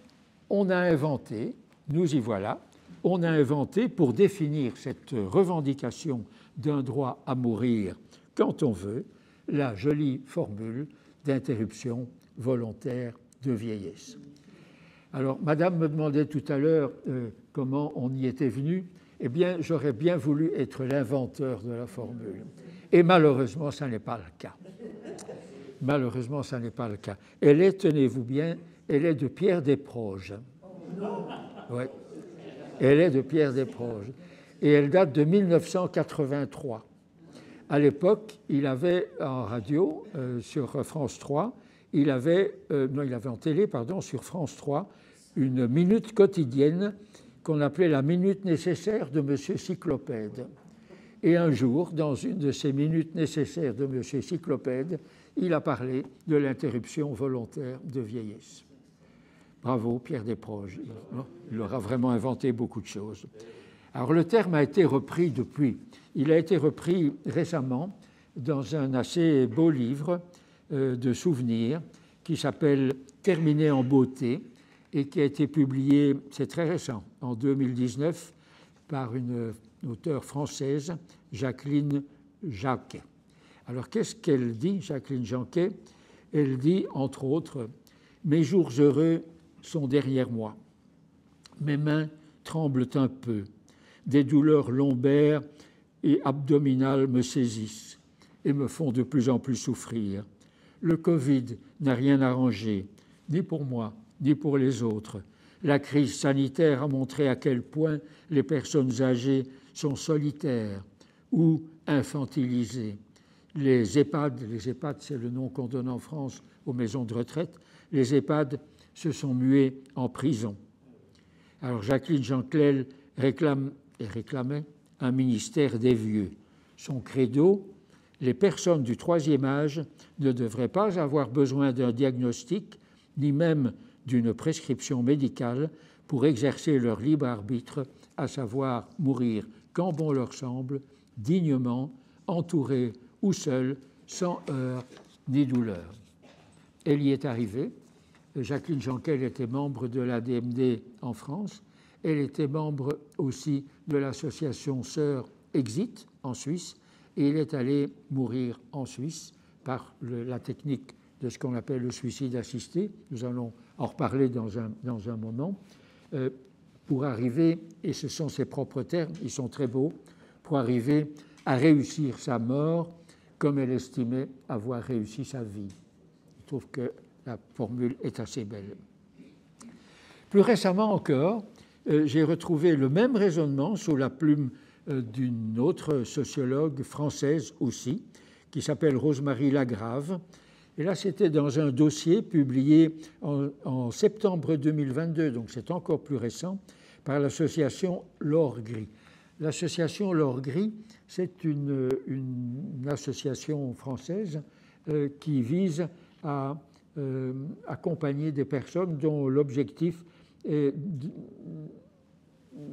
on a inventé, nous y voilà, on a inventé pour définir cette revendication d'un droit à mourir quand on veut, la jolie formule d'interruption volontaire de vieillesse. Alors, Madame me demandait tout à l'heure comment on y était venu. Eh bien, j'aurais bien voulu être l'inventeur de la formule. Et malheureusement, ça n'est pas le cas. Malheureusement, ça n'est pas le cas. Elle est, tenez-vous bien, elle est de Pierre Desproges. Oui, elle est de Pierre Desproges. Et elle date de 1983. À l'époque, il avait en radio, sur France 3, il avait en télé, sur France 3, une minute quotidienne qu'on appelait la minute nécessaire de Monsieur Cyclopède. Et un jour, dans une de ces minutes nécessaires de Monsieur Cyclopède, il a parlé de l'interruption volontaire de vieillesse. Bravo, Pierre Desproges. Il aura vraiment inventé beaucoup de choses. Alors, le terme a été repris depuis. Il a été repris récemment dans un assez beau livre de souvenirs qui s'appelle « Terminer en beauté » et qui a été publié, c'est très récent, en 2019, par une auteure française, Jacqueline Jacquet. Alors, qu'est-ce qu'elle dit, Jacqueline Jacquet? Elle dit, entre autres, « Mes jours heureux sont derrière moi. Mes mains tremblent un peu. Des douleurs lombaires et abdominales me saisissent et me font de plus en plus souffrir. Le Covid n'a rien arrangé, ni pour moi, ni pour les autres. La crise sanitaire a montré à quel point les personnes âgées sont solitaires ou infantilisées. Les EHPAD c'est le nom qu'on donne en France aux maisons de retraite, les EHPAD se sont mués en prison. Alors Jacqueline Jean-Clair réclamait un ministère des vieux. Son credo, les personnes du troisième âge ne devraient pas avoir besoin d'un diagnostic, ni même d'une prescription médicale pour exercer leur libre arbitre, à savoir mourir quand bon leur semble, dignement, entourés ou seuls, sans heurts ni douleur. Elle y est arrivée. Jacqueline Jean-Clair était membre de l'ADMD en France. Elle était membre aussi de l'association Sœurs Exit en Suisse. Et elle est allée mourir en Suisse par la technique de ce qu'on appelle le suicide assisté. Nous allons en reparler dans un moment. Pour arriver, et ce sont ses propres termes, ils sont très beaux, pour arriver à réussir sa mort comme elle estimait avoir réussi sa vie. Je trouve que la formule est assez belle. Plus récemment encore, j'ai retrouvé le même raisonnement sous la plume d'une autre sociologue française aussi, qui s'appelle Rosemarie Lagrave. Et là, c'était dans un dossier publié en septembre 2022, donc c'est encore plus récent, par l'association L'Or Gris. L'association L'Or Gris, c'est une association française qui vise à accompagner des personnes dont l'objectif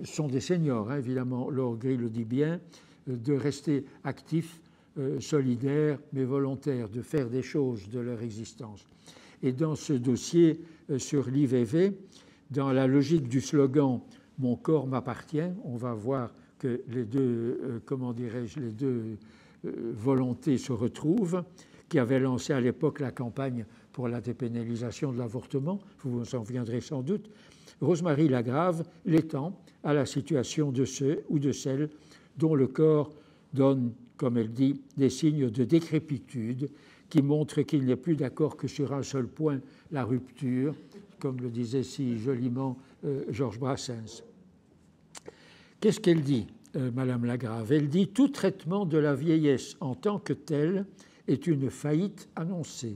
sont des seniors, hein, évidemment, L'Or Gris le dit bien, de rester actifs, solidaires, mais volontaires, de faire des choses de leur existence. Et dans ce dossier sur l'IVV, dans la logique du slogan « Mon corps m'appartient », on va voir que les deux, les deux volontés se retrouvent, qui avait lancé à l'époque la campagne pour la dépénalisation de l'avortement, vous vous en souviendrez sans doute. Rosemarie Lagrave l'étend à la situation de ceux ou de celles dont le corps donne, comme elle dit, des signes de décrépitude qui montrent qu'il n'est plus d'accord que sur un seul point, la rupture, comme le disait si joliment Georges Brassens. Qu'est-ce qu'elle dit, Madame Lagrave? Elle dit « Tout traitement de la vieillesse en tant que tel est une faillite annoncée. »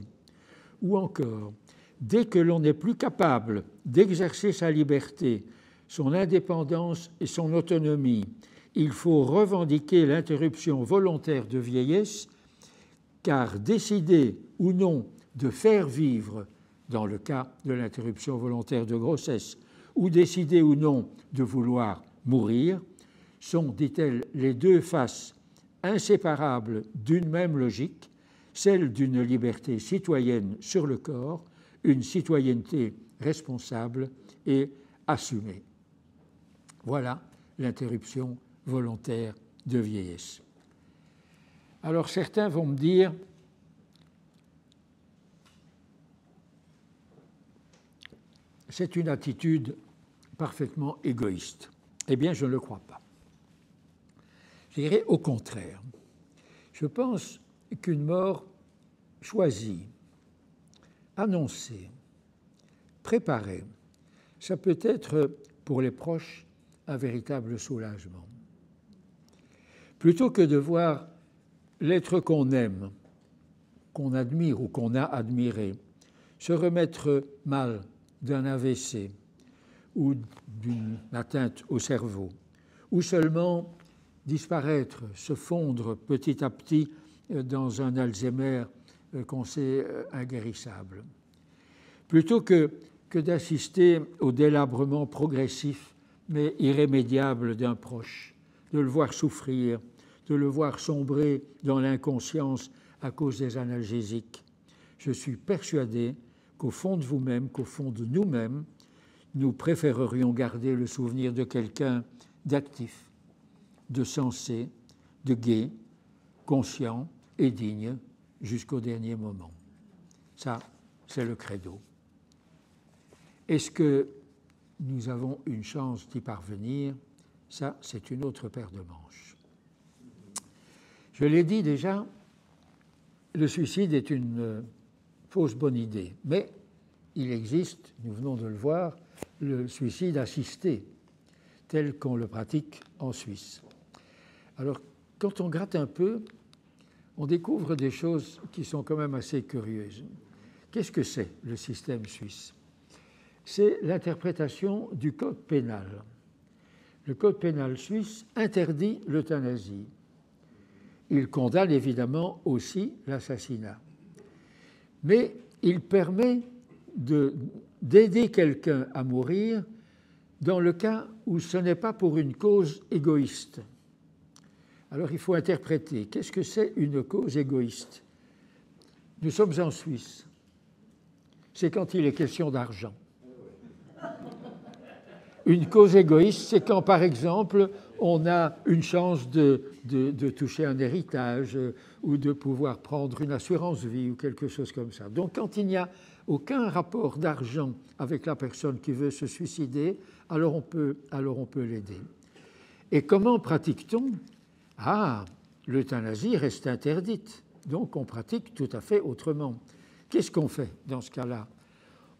Ou encore « Dès que l'on n'est plus capable d'exercer sa liberté, son indépendance et son autonomie, il faut revendiquer l'interruption volontaire de vieillesse, car décider ou non de faire vivre, dans le cas de l'interruption volontaire de grossesse, ou décider ou non de vouloir mourir, sont, dit-elle, les deux faces inséparables d'une même logique, celle d'une liberté citoyenne sur le corps, une citoyenneté responsable et assumée. Voilà l'interruption volontaire de vieillesse. Alors certains vont me dire c'est une attitude parfaitement égoïste. Eh bien, je ne le crois pas. Je dirais au contraire. Je pense qu'une mort choisie, annoncée, préparée, ça peut être pour les proches un véritable soulagement. Plutôt que de voir l'être qu'on aime, qu'on admire ou qu'on a admiré, se remettre mal d'un AVC ou d'une atteinte au cerveau, ou seulement disparaître, se fondre petit à petit dans un Alzheimer qu'on sait inguérissable. Plutôt que d'assister au délabrement progressif mais irrémédiable d'un proche, de le voir souffrir, de le voir sombrer dans l'inconscience à cause des analgésiques. Je suis persuadé qu'au fond de vous-même, qu'au fond de nous-mêmes, nous préférerions garder le souvenir de quelqu'un d'actif, de sensé, de gai, conscient et digne jusqu'au dernier moment. Ça, c'est le credo. Est-ce que nous avons une chance d'y parvenir? Ça, c'est une autre paire de manches. Je l'ai dit déjà, le suicide est une fausse bonne idée, mais il existe, nous venons de le voir, le suicide assisté, tel qu'on le pratique en Suisse. Alors, quand on gratte un peu, on découvre des choses qui sont quand même assez curieuses. Qu'est-ce que c'est, le système suisse? C'est l'interprétation du code pénal. Le code pénal suisse interdit l'euthanasie. Il condamne évidemment aussi l'assassinat. Mais il permet d'aider quelqu'un à mourir dans le cas où ce n'est pas pour une cause égoïste. Alors il faut interpréter. Qu'est-ce que c'est une cause égoïste? Nous sommes en Suisse. C'est quand il est question d'argent. Une cause égoïste, c'est quand, par exemple, on a une chance de toucher un héritage ou de pouvoir prendre une assurance vie ou quelque chose comme ça. Donc, quand il n'y a aucun rapport d'argent avec la personne qui veut se suicider, alors on peut l'aider. Et comment pratique-t-on? Ah, l'euthanasie reste interdite. Donc, on pratique tout à fait autrement. Qu'est-ce qu'on fait dans ce cas-là?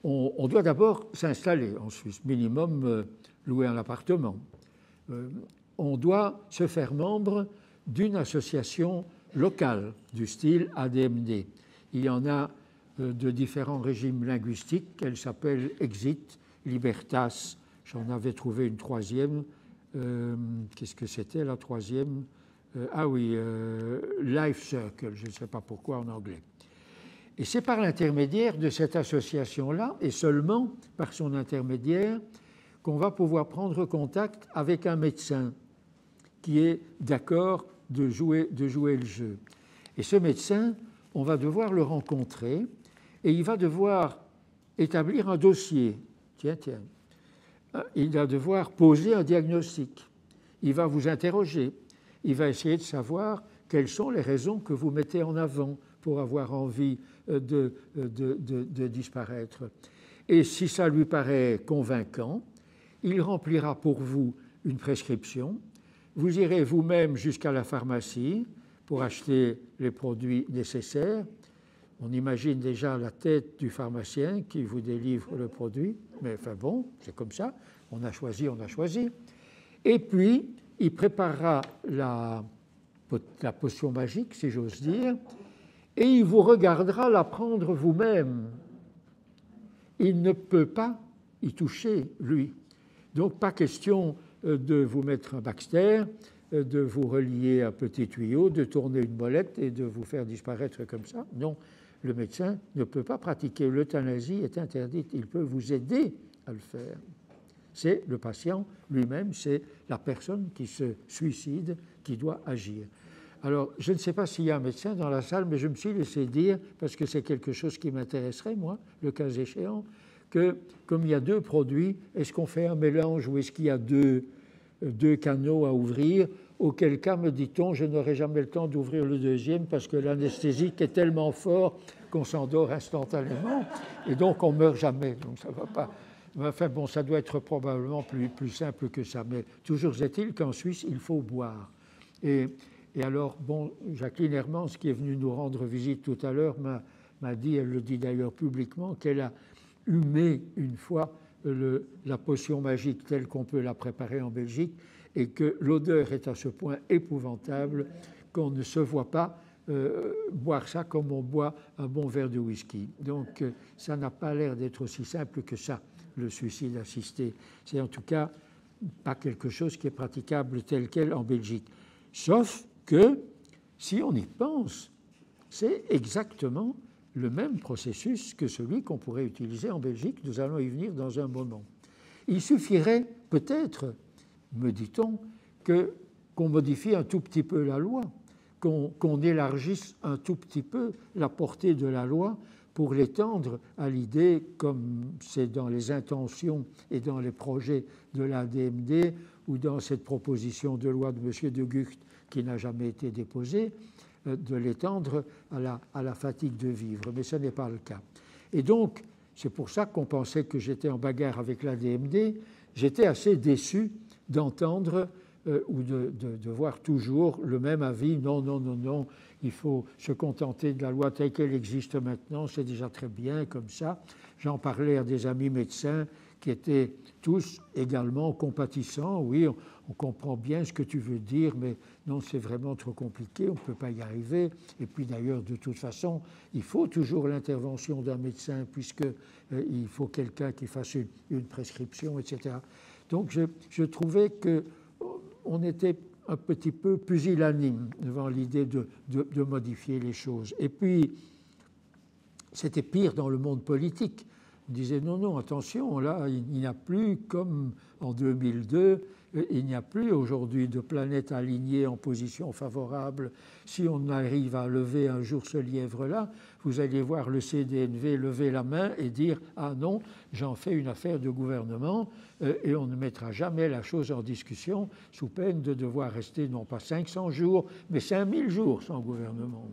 On doit d'abord s'installer en Suisse, minimum louer un appartement. On doit se faire membre d'une association locale du style ADMD. Il y en a de différents régimes linguistiques. Elle s'appelle Exit, Libertas. J'en avais trouvé une troisième. Qu'est-ce que c'était la troisième? Life Circle, je ne sais pas pourquoi en anglais. Et c'est par l'intermédiaire de cette association-là, et seulement par son intermédiaire, qu'on va pouvoir prendre contact avec un médecin qui est d'accord de jouer le jeu. Et ce médecin, on va devoir le rencontrer, et il va devoir établir un dossier. Tiens. Il va devoir poser un diagnostic. Il va vous interroger. Il va essayer de savoir quelles sont les raisons que vous mettez en avant pour avoir envie de disparaître. Et si ça lui paraît convaincant, il remplira pour vous une prescription. Vous irez vous-même jusqu'à la pharmacie pour acheter les produits nécessaires. On imagine déjà la tête du pharmacien qui vous délivre le produit, mais enfin bon, c'est comme ça, on a choisi. Et puis, il préparera la potion magique, si j'ose dire, et il vous regardera la prendre vous-même. Il ne peut pas y toucher, lui. Donc, pas question de vous mettre un Baxter, de vous relier un petit tuyau, de tourner une molette et de vous faire disparaître comme ça. Non, le médecin ne peut pas pratiquer. L'euthanasie est interdite. Il peut vous aider à le faire. C'est le patient lui-même, c'est la personne qui se suicide qui doit agir. Alors, je ne sais pas s'il y a un médecin dans la salle, mais je me suis laissé dire, parce que c'est quelque chose qui m'intéresserait, moi, le cas échéant, que comme il y a deux produits, est-ce qu'on fait un mélange ou est-ce qu'il y a deux canaux à ouvrir? Auquel cas, me dit-on, je n'aurai jamais le temps d'ouvrir le deuxième parce que l'anesthésique est tellement fort qu'on s'endort instantanément et donc on ne meurt jamais, donc ça ne va pas. Enfin bon, ça doit être probablement plus simple que ça, mais toujours est-il qu'en Suisse, il faut boire. Et alors, bon, Jacqueline Hermans, qui est venue nous rendre visite tout à l'heure, m'a dit, elle le dit d'ailleurs publiquement, qu'elle a humé une fois la potion magique telle qu'on peut la préparer en Belgique et que l'odeur est à ce point épouvantable qu'on ne se voit pas boire ça comme on boit un bon verre de whisky. Donc, ça n'a pas l'air d'être aussi simple que ça, le suicide assisté. C'est en tout cas pas quelque chose qui est praticable tel quel en Belgique. Sauf que, si on y pense, c'est exactement le même processus que celui qu'on pourrait utiliser en Belgique. Nous allons y venir dans un moment. Il suffirait peut-être, me dit-on, qu'on modifie un tout petit peu la loi, qu'on élargisse un tout petit peu la portée de la loi pour l'étendre à l'idée, comme c'est dans les intentions et dans les projets de l'ADMD ou dans cette proposition de loi de M. de Gucht qui n'a jamais été déposée, de l'étendre à la fatigue de vivre. Mais ce n'est pas le cas. Et donc, c'est pour ça qu'on pensait que j'étais en bagarre avec l'ADMD. J'étais assez déçu d'entendre ou de voir toujours le même avis. Non, non, non, non, il faut se contenter de la loi telle qu'elle existe maintenant, c'est déjà très bien comme ça. J'en parlais à des amis médecins qui étaient tous également compatissants. Oui, on comprend bien ce que tu veux dire, mais non, c'est vraiment trop compliqué, on ne peut pas y arriver. Et puis d'ailleurs, de toute façon, il faut toujours l'intervention d'un médecin, puisqu'il faut quelqu'un qui fasse une prescription, etc. Donc je trouvais qu'on était un petit peu pusillanime devant l'idée de modifier les choses. Et puis, c'était pire dans le monde politique. On disait non, non, attention, là, il n'y a plus, comme en 2002, il n'y a plus aujourd'hui de planète alignée en position favorable. Si on arrive à lever un jour ce lièvre-là, vous allez voir le CDNV lever la main et dire « Ah non, j'en fais une affaire de gouvernement » et on ne mettra jamais la chose en discussion sous peine de devoir rester non pas 500 jours, mais 5000 jours sans gouvernement.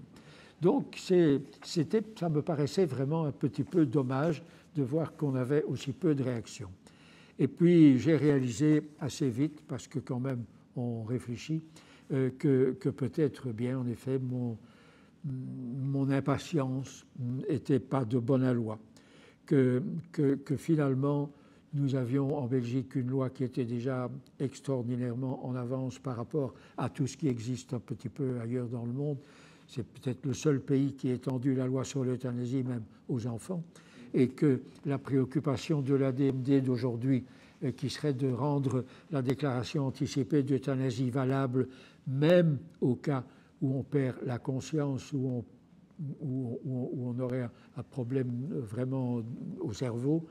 Donc ça me paraissait vraiment un petit peu dommage de voir qu'on avait aussi peu de réactions. Et puis j'ai réalisé assez vite, parce que quand même on réfléchit, que peut-être bien en effet mon impatience n'était pas de bon aloi, que finalement nous avions en Belgique une loi qui était déjà extraordinairement en avance par rapport à tout ce qui existe un petit peu ailleurs dans le monde. C'est peut-être le seul pays qui ait étendu la loi sur l'euthanasie même aux enfants, et que la préoccupation de l'ADMD d'aujourd'hui, qui serait de rendre la déclaration anticipée d'euthanasie valable même au cas où on perd la conscience, où on aurait un problème vraiment au cerveau,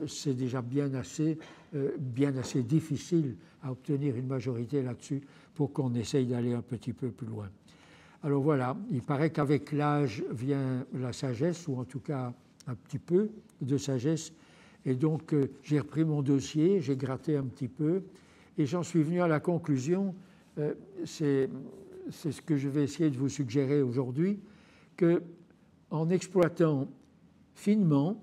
c'est déjà bien assez difficile à obtenir une majorité là-dessus pour qu'on essaye d'aller un petit peu plus loin. Alors voilà, il paraît qu'avec l'âge vient la sagesse, ou en tout cas un petit peu de sagesse. Et donc j'ai repris mon dossier, j'ai gratté un petit peu, et j'en suis venu à la conclusion, c'est ce que je vais essayer de vous suggérer aujourd'hui, qu'en exploitant finement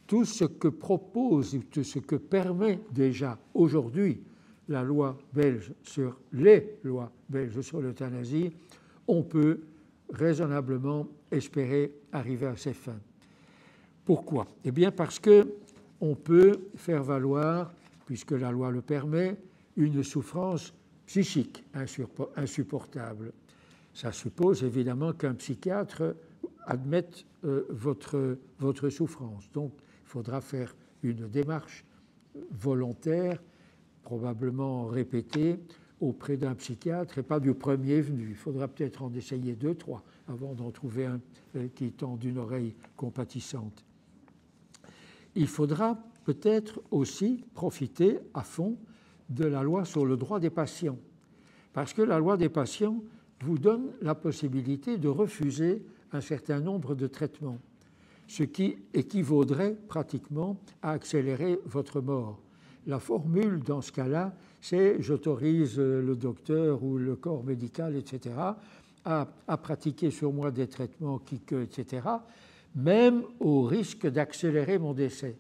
tout ce que propose, tout ce que permet déjà aujourd'hui la loi belge les lois belges sur l'euthanasie, on peut raisonnablement espérer arriver à ses fins. Pourquoi? Eh bien parce qu'on peut faire valoir, puisque la loi le permet, une souffrance psychique insupportable. Ça suppose évidemment qu'un psychiatre admette votre souffrance. Donc il faudra faire une démarche volontaire, probablement répétée, auprès d'un psychiatre et pas du premier venu. Il faudra peut-être en essayer 2, 3 avant d'en trouver un qui tend d'une oreille compatissante. Il faudra peut-être aussi profiter à fond de la loi sur le droit des patients, parce que la loi des patients vous donne la possibilité de refuser un certain nombre de traitements, ce qui équivaudrait pratiquement à accélérer votre mort. La formule dans ce cas-là, c'est « j'autorise le docteur ou le corps médical, etc., à pratiquer sur moi des traitements etc., même au risque d'accélérer mon décès ».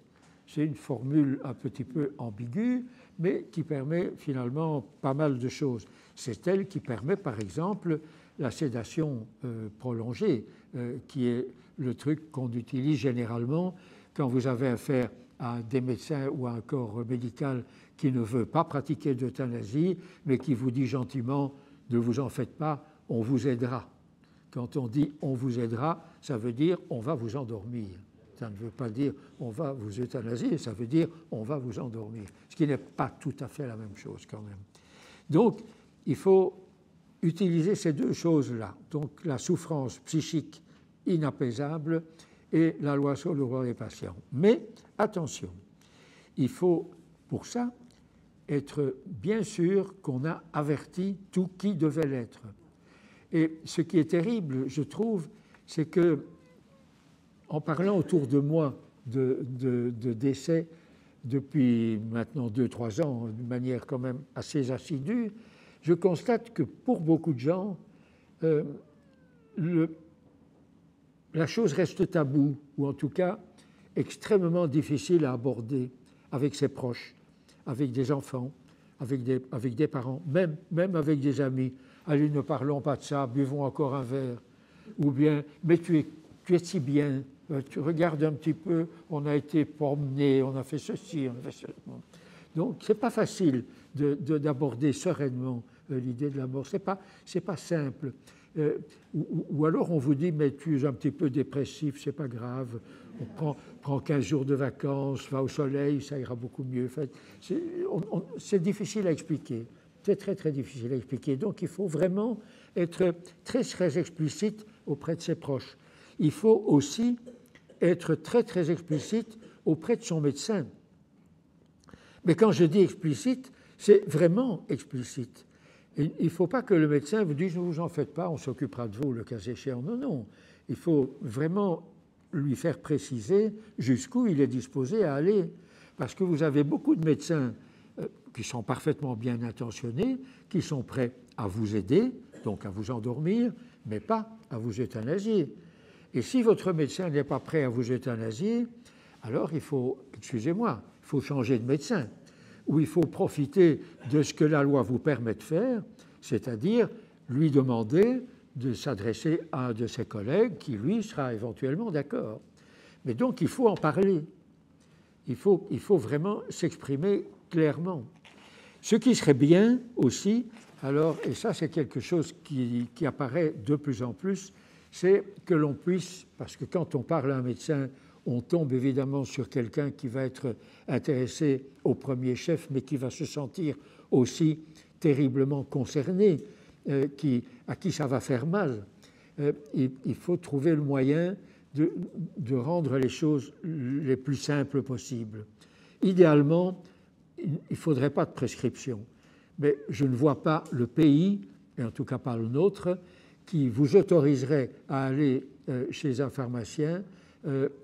C'est une formule un petit peu ambiguë, mais qui permet finalement pas mal de choses. C'est elle qui permet, par exemple, la sédation prolongée, qui est le truc qu'on utilise généralement quand vous avez affaire à des médecins ou à un corps médical qui ne veut pas pratiquer d'euthanasie, mais qui vous dit gentiment « ne vous en faites pas, on vous aidera ». Quand on dit « on vous aidera », ça veut dire « on va vous endormir ». Ça ne veut pas dire « on va vous euthanasier », ça veut dire « on va vous endormir », ce qui n'est pas tout à fait la même chose quand même. Donc, il faut utiliser ces deux choses-là, donc la souffrance psychique inapaisable et la loi sur le droit des patients. Mais attention, il faut pour ça être bien sûr qu'on a averti tout qui devait l'être. Et ce qui est terrible, je trouve, c'est que en parlant autour de moi de décès depuis maintenant 2-3 ans, de manière quand même assez assidue, je constate que pour beaucoup de gens, la chose reste taboue, ou en tout cas extrêmement difficile à aborder avec ses proches, avec des enfants, avec des parents, même avec des amis. Allez, ne parlons pas de ça, buvons encore un verre. Ou bien, mais tu es si bien, tu regardes un petit peu, on a été promené, on a fait ceci, on a fait cela. Donc, ce n'est pas facile d'aborder sereinement l'idée de la mort. Ce n'est pas simple. Ou alors on vous dit, mais tu es un petit peu dépressif, c'est pas grave, prends 15 jours de vacances, va au soleil, ça ira beaucoup mieux. C'est difficile à expliquer, c'est très très difficile à expliquer. Donc il faut vraiment être très très explicite auprès de ses proches. Il faut aussi être très très explicite auprès de son médecin. Mais quand je dis explicite, c'est vraiment explicite. Il ne faut pas que le médecin vous dise « ne vous en faites pas, on s'occupera de vous le cas échéant ». Non, non, il faut vraiment lui faire préciser jusqu'où il est disposé à aller. Parce que vous avez beaucoup de médecins qui sont parfaitement bien intentionnés, qui sont prêts à vous aider, donc à vous endormir, mais pas à vous euthanasier. Et si votre médecin n'est pas prêt à vous euthanasier, alors il faut, excusez-moi, il faut changer de médecin. Où il faut profiter de ce que la loi vous permet de faire, c'est-à-dire lui demander de s'adresser à un de ses collègues qui, lui, sera éventuellement d'accord. Mais donc, il faut en parler. Il faut vraiment s'exprimer clairement. Ce qui serait bien aussi, alors, et ça c'est quelque chose qui apparaît de plus en plus, c'est que l'on puisse, parce que quand on parle à un médecin, on tombe évidemment sur quelqu'un qui va être intéressé au premier chef, mais qui va se sentir aussi terriblement concerné, à qui ça va faire mal. Il faut trouver le moyen de rendre les choses les plus simples possibles. Idéalement, il ne faudrait pas de prescription, mais je ne vois pas le pays, et en tout cas pas le nôtre, qui vous autoriserait à aller chez un pharmacien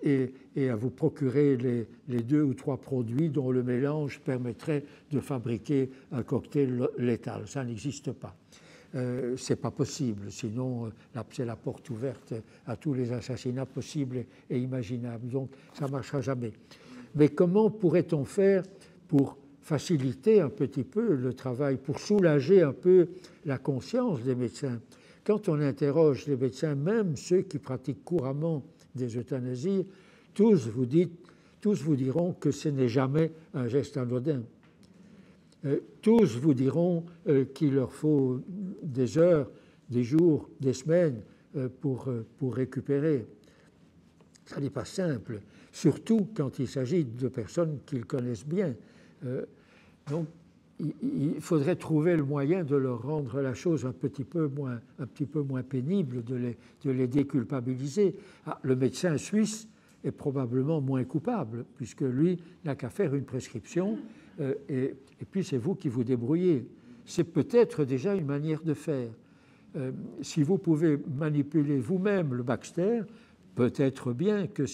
et à vous procurer les 2 ou 3 produits dont le mélange permettrait de fabriquer un cocktail létal. Ça n'existe pas. C'est pas possible, sinon c'est la porte ouverte à tous les assassinats possibles et imaginables. Donc ça ne marchera jamais. Mais comment pourrait-on faire pour faciliter un petit peu le travail, pour soulager un peu la conscience des médecins? Quand on interroge les médecins, même ceux qui pratiquent couramment des euthanasies, tous vous diront que ce n'est jamais un geste anodin. Tous vous diront qu'il leur faut des heures, des jours, des semaines pour récupérer. Ça n'est pas simple, surtout quand il s'agit de personnes qu'ils connaissent bien. Donc, il faudrait trouver le moyen de leur rendre la chose un petit peu moins pénible, de les déculpabiliser. Le médecin suisse est probablement moins coupable, puisque lui n'a qu'à faire une prescription, et puis c'est vous qui vous débrouillez. C'est peut-être déjà une manière de faire. Si vous pouvez manipuler vous-même le Baxter, peut-être bien que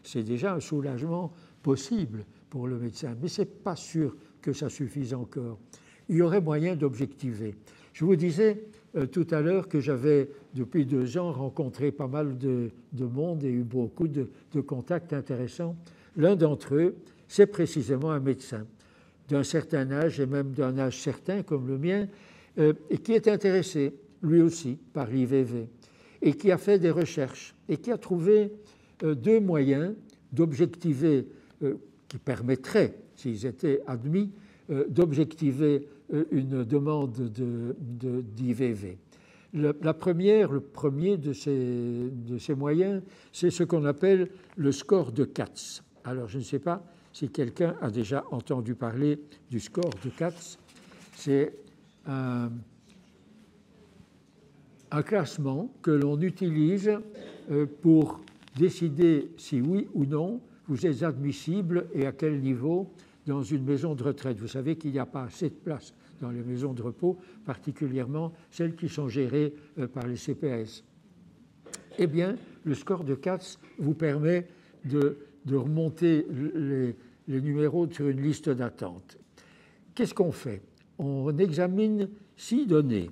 c'est déjà un soulagement possible pour le médecin, mais ce n'est pas sûr que ça suffise encore. Il y aurait moyen d'objectiver. Je vous disais tout à l'heure que j'avais, depuis 2 ans, rencontré pas mal de monde et eu beaucoup de contacts intéressants. L'un d'entre eux, c'est précisément un médecin d'un certain âge, et même d'un âge certain comme le mien, et qui est intéressé, lui aussi, par l'IVV, et qui a fait des recherches, et qui a trouvé 2 moyens d'objectiver, qui permettraient, s'ils étaient admis, d'objectiver une demande d'IVV. Le premier de ces moyens, c'est ce qu'on appelle le score de Katz. Alors, je ne sais pas si quelqu'un a déjà entendu parler du score de Katz. C'est un classement que l'on utilise pour décider si oui ou non vous êtes admissible et à quel niveau dans une maison de retraite. Vous savez qu'il n'y a pas assez de place dans les maisons de repos, particulièrement celles qui sont gérées par les CPAS. Eh bien, le score de Katz vous permet de remonter les numéros sur une liste d'attente. Qu'est-ce qu'on fait? On examine 6 données.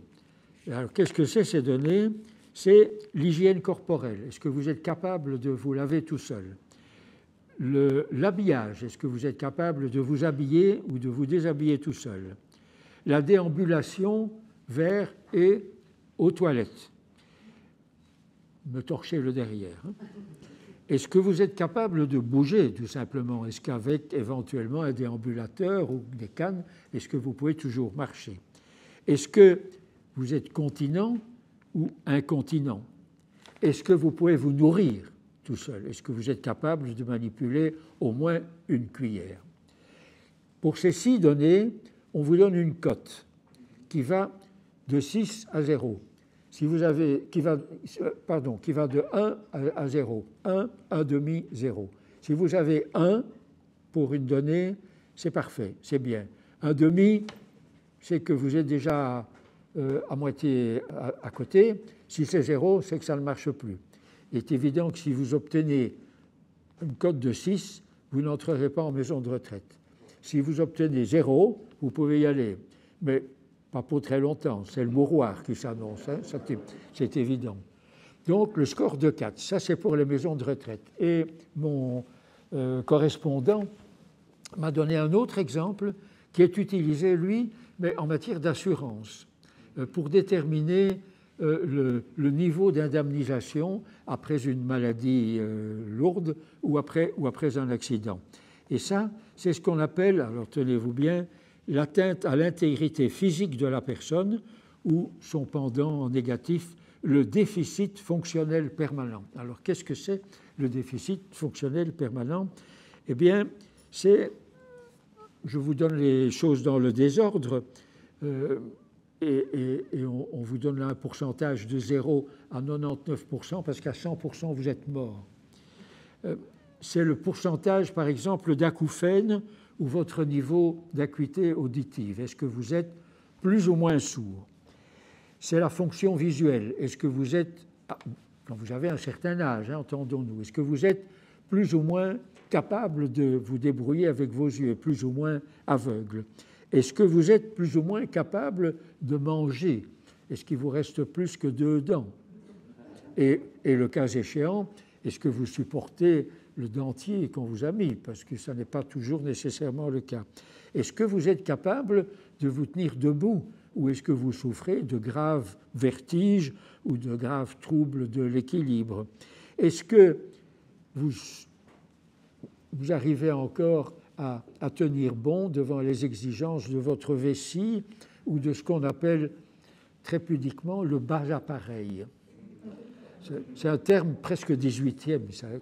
Alors, qu'est-ce que c'est ces données? C'est l'hygiène corporelle. Est-ce que vous êtes capable de vous laver tout seul? L'habillage, est-ce que vous êtes capable de vous habiller ou de vous déshabiller tout seul? la déambulation vers et aux toilettes. Me torcher le derrière. Est-ce que vous êtes capable de bouger, tout simplement? Est-ce qu'avec éventuellement un déambulateur ou des cannes, est-ce que vous pouvez toujours marcher? Est-ce que vous êtes continent ou incontinent? Est-ce que vous pouvez vous nourrir tout seul? Est-ce que vous êtes capable de manipuler au moins une cuillère? Pour ces 6 données, on vous donne une cote qui va de 6 à 0. Si vous avez, qui va de 1 à 0, 1, 1 demi, 0. Si vous avez 1 pour une donnée, c'est parfait, c'est bien. 1 demi, c'est que vous êtes déjà à moitié à côté. Si c'est 0, c'est que ça ne marche plus. Il est évident que si vous obtenez une cote de 6, vous n'entrerez pas en maison de retraite. Si vous obtenez 0, vous pouvez y aller. Mais pas pour très longtemps, c'est le mouroir qui s'annonce, hein, c'est évident. Donc le score de 4, ça c'est pour les maisons de retraite. Et mon correspondant m'a donné un autre exemple qui est utilisé, lui, mais en matière d'assurance, pour déterminer le niveau d'indemnisation après une maladie lourde ou après un accident. Et ça, c'est ce qu'on appelle, alors tenez-vous bien, l'atteinte à l'intégrité physique de la personne ou son pendant en négatif, le déficit fonctionnel permanent. Alors, qu'est-ce que c'est le déficit fonctionnel permanent? Eh bien, c'est, je vous donne les choses dans le désordre, et on vous donne là un pourcentage de 0 à 99%, parce qu'à 100%, vous êtes mort. C'est le pourcentage, par exemple, d'acouphènes ou votre niveau d'acuité auditive. Est-ce que vous êtes plus ou moins sourd? C'est la fonction visuelle. Est-ce que vous êtes, quand vous avez un certain âge, hein, entendons-nous, est-ce que vous êtes plus ou moins capable de vous débrouiller avec vos yeux, plus ou moins aveugle? Est-ce que vous êtes plus ou moins capable de manger? Est-ce qu'il vous reste plus que 2 dents? Et le cas échéant, est-ce que vous supportez le dentier qu'on vous a mis, parce que ça n'est pas toujours nécessairement le cas. Est-ce que vous êtes capable de vous tenir debout, ou est-ce que vous souffrez de graves vertiges ou de graves troubles de l'équilibre? Est-ce que vous arrivez encore à tenir bon devant les exigences de votre vessie ou de ce qu'on appelle très pudiquement le bas appareil? C'est un terme presque 18e, vous savez,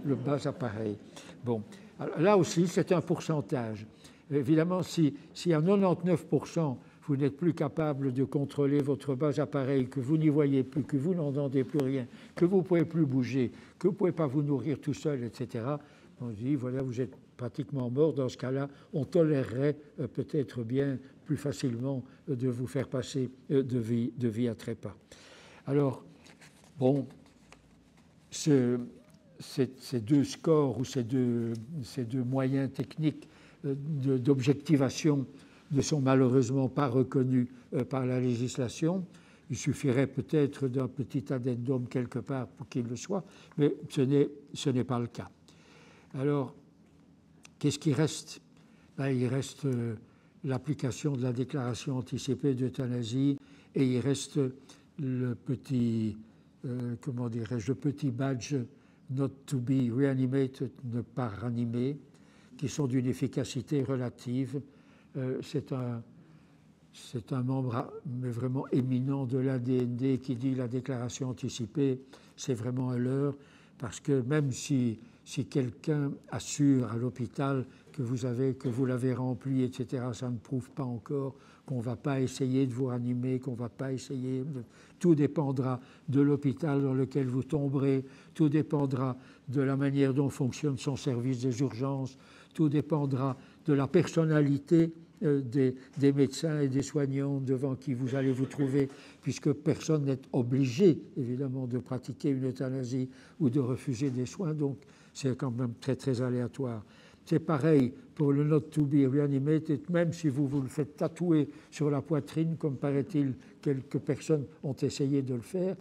le bas appareil. Bon, alors là aussi, c'est un pourcentage. Évidemment, si à 99%, vous n'êtes plus capable de contrôler votre bas appareil, que vous n'y voyez plus, que vous n'entendez plus rien, que vous ne pouvez plus bouger, que vous ne pouvez pas vous nourrir tout seul, etc., on dit, voilà, vous êtes pratiquement mort. Dans ce cas-là, on tolérerait peut-être bien plus facilement de vous faire passer de vie à trépas. Alors, bon, ces 2 scores ou ces deux moyens techniques d'objectivation ne sont malheureusement pas reconnus par la législation. Il suffirait peut-être d'un petit addendum quelque part pour qu'il le soit, mais ce n'est pas le cas. Alors, qu'est-ce qui reste? Ben, il reste l'application de la déclaration anticipée d'euthanasie et il reste le petit, le petit badge not to be reanimated, ne pas ranimer, qui sont d'une efficacité relative. C'est un membre mais vraiment éminent de l'ADND qui dit la déclaration anticipée, c'est vraiment un leurre, parce que même si quelqu'un assure à l'hôpital que vous l'avez rempli, etc., ça ne prouve pas encore qu'on ne va pas essayer de vous ranimer, qu'on ne va pas essayer de... Tout dépendra de l'hôpital dans lequel vous tomberez, tout dépendra de la manière dont fonctionne son service des urgences, tout dépendra de la personnalité des médecins et des soignants devant qui vous allez vous trouver, puisque personne n'est obligé, évidemment, de pratiquer une euthanasie ou de refuser des soins, donc c'est quand même très, très aléatoire. C'est pareil pour le not to be reanimated, même si vous le faites tatouer sur la poitrine, comme paraît-il quelques personnes ont essayé de le faire.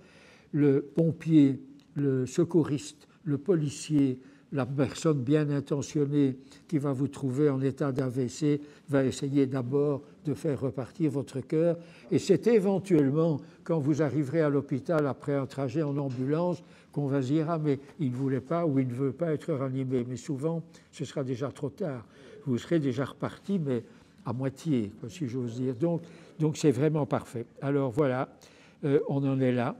Le pompier, le secouriste, le policier, la personne bien intentionnée qui va vous trouver en état d'AVC va essayer d'abord de faire repartir votre cœur. Et c'est éventuellement, quand vous arriverez à l'hôpital après un trajet en ambulance, qu'on va se dire « Ah, mais il ne voulait pas ou il ne veut pas être ranimé ». Mais souvent, ce sera déjà trop tard. Vous serez déjà reparti, mais à moitié, si j'ose dire. Donc c'est vraiment parfait. Alors voilà, on en est là.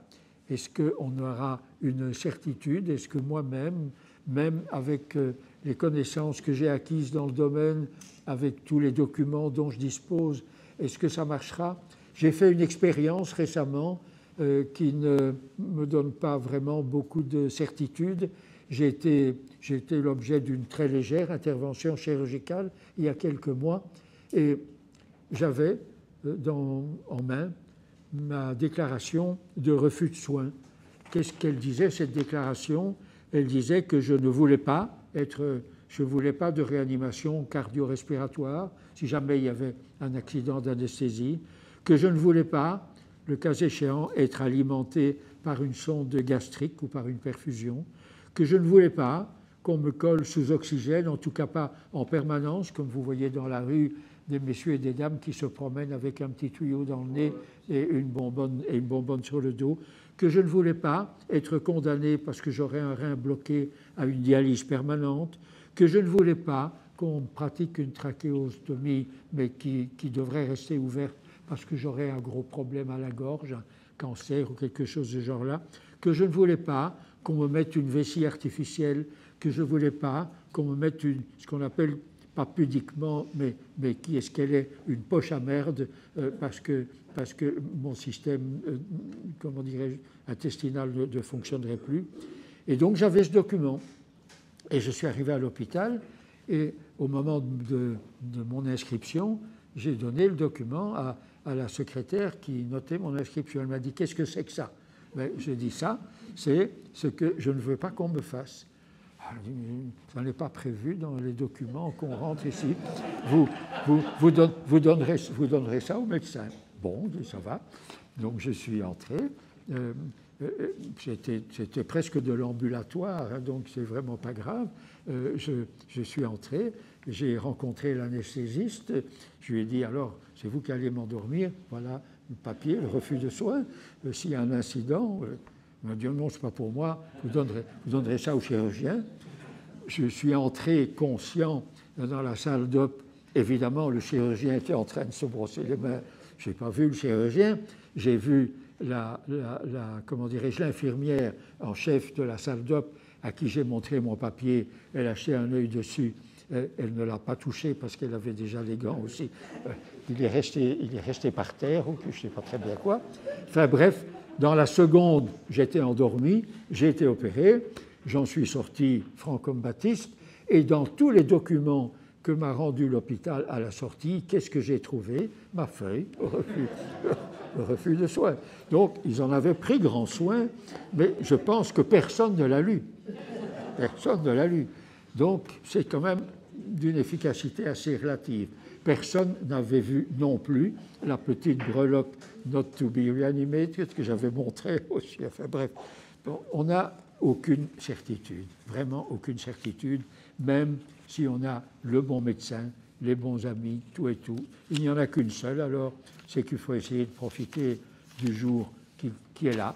Est-ce qu'on aura une certitude? Est-ce que moi-même, même avec les connaissances que j'ai acquises dans le domaine, avec tous les documents dont je dispose, est-ce que ça marchera? J'ai fait une expérience récemment qui ne me donne pas vraiment beaucoup de certitude. J'ai été l'objet d'une très légère intervention chirurgicale il y a quelques mois et j'avais en main ma déclaration de refus de soins. Qu'est-ce qu'elle disait, cette déclaration? Elle disait que je ne voulais pas de réanimation cardio-respiratoire si jamais il y avait un accident d'anesthésie, que je ne voulais pas, le cas échéant, être alimenté par une sonde gastrique ou par une perfusion, que je ne voulais pas qu'on me colle sous oxygène, en tout cas pas en permanence, comme vous voyez dans la rue des messieurs et des dames qui se promènent avec un petit tuyau dans le nez et une bonbonne sur le dos, que je ne voulais pas être condamné parce que j'aurais un rein bloqué à une dialyse permanente, que je ne voulais pas qu'on pratique une trachéostomie, mais qui devrait rester ouverte parce que j'aurais un gros problème à la gorge, un cancer ou quelque chose de ce genre-là, que je ne voulais pas qu'on me mette une vessie artificielle, que je ne voulais pas qu'on me mette ce qu'on appelle, pas pudiquement, mais qui est-ce qu'elle est, une poche à merde, parce que mon système, comment dirais-je, intestinal ne fonctionnerait plus. Et donc j'avais ce document. Et je suis arrivé à l'hôpital, et au moment de mon inscription, j'ai donné le document à la secrétaire qui notait mon inscription. Elle m'a dit « Qu'est-ce que c'est que ça ?» Ben, j'ai dit « Ça, c'est ce que je ne veux pas qu'on me fasse. » Ça n'est pas prévu dans les documents qu'on rentre ici. Vous donnerez ça au médecin. Bon, ça va. Donc je suis entré. C'était presque de l'ambulatoire, hein, donc c'est vraiment pas grave. Je suis entré, j'ai rencontré l'anesthésiste. Je lui ai dit alors, c'est vous qui allez m'endormir. Voilà le papier, le refus de soins. S'il y a un incident, il m'a dit non, c'est pas pour moi. Vous donnerez ça au chirurgien. Je suis entré conscient dans la salle d'op. Évidemment, le chirurgien était en train de se brosser les mains. Je n'ai pas vu le chirurgien. J'ai vu comment dirais-je, l'infirmière en chef de la salle d'op à qui j'ai montré mon papier. Elle a jeté un œil dessus. Elle ne l'a pas touché parce qu'elle avait déjà les gants aussi. Il est resté par terre, ou je ne sais pas très bien quoi. Enfin bref, dans la seconde, j'étais endormi, j'ai été opéré, j'en suis sorti franc comme Baptiste, et dans tous les documents que m'a rendu l'hôpital à la sortie, qu'est-ce que j'ai trouvé? Ma feuille, le refus de soins. Donc, ils en avaient pris grand soin, mais je pense que personne ne l'a lu. Personne ne l'a lu. Donc, c'est quand même d'une efficacité assez relative. Personne n'avait vu non plus la petite breloque « Not to be reanimated » que j'avais montrée aussi. Enfin bref, bon, on n'a aucune certitude, vraiment aucune certitude, même si on a le bon médecin, les bons amis, tout et tout. Il n'y en a qu'une seule, alors c'est qu'il faut essayer de profiter du jour qui est là,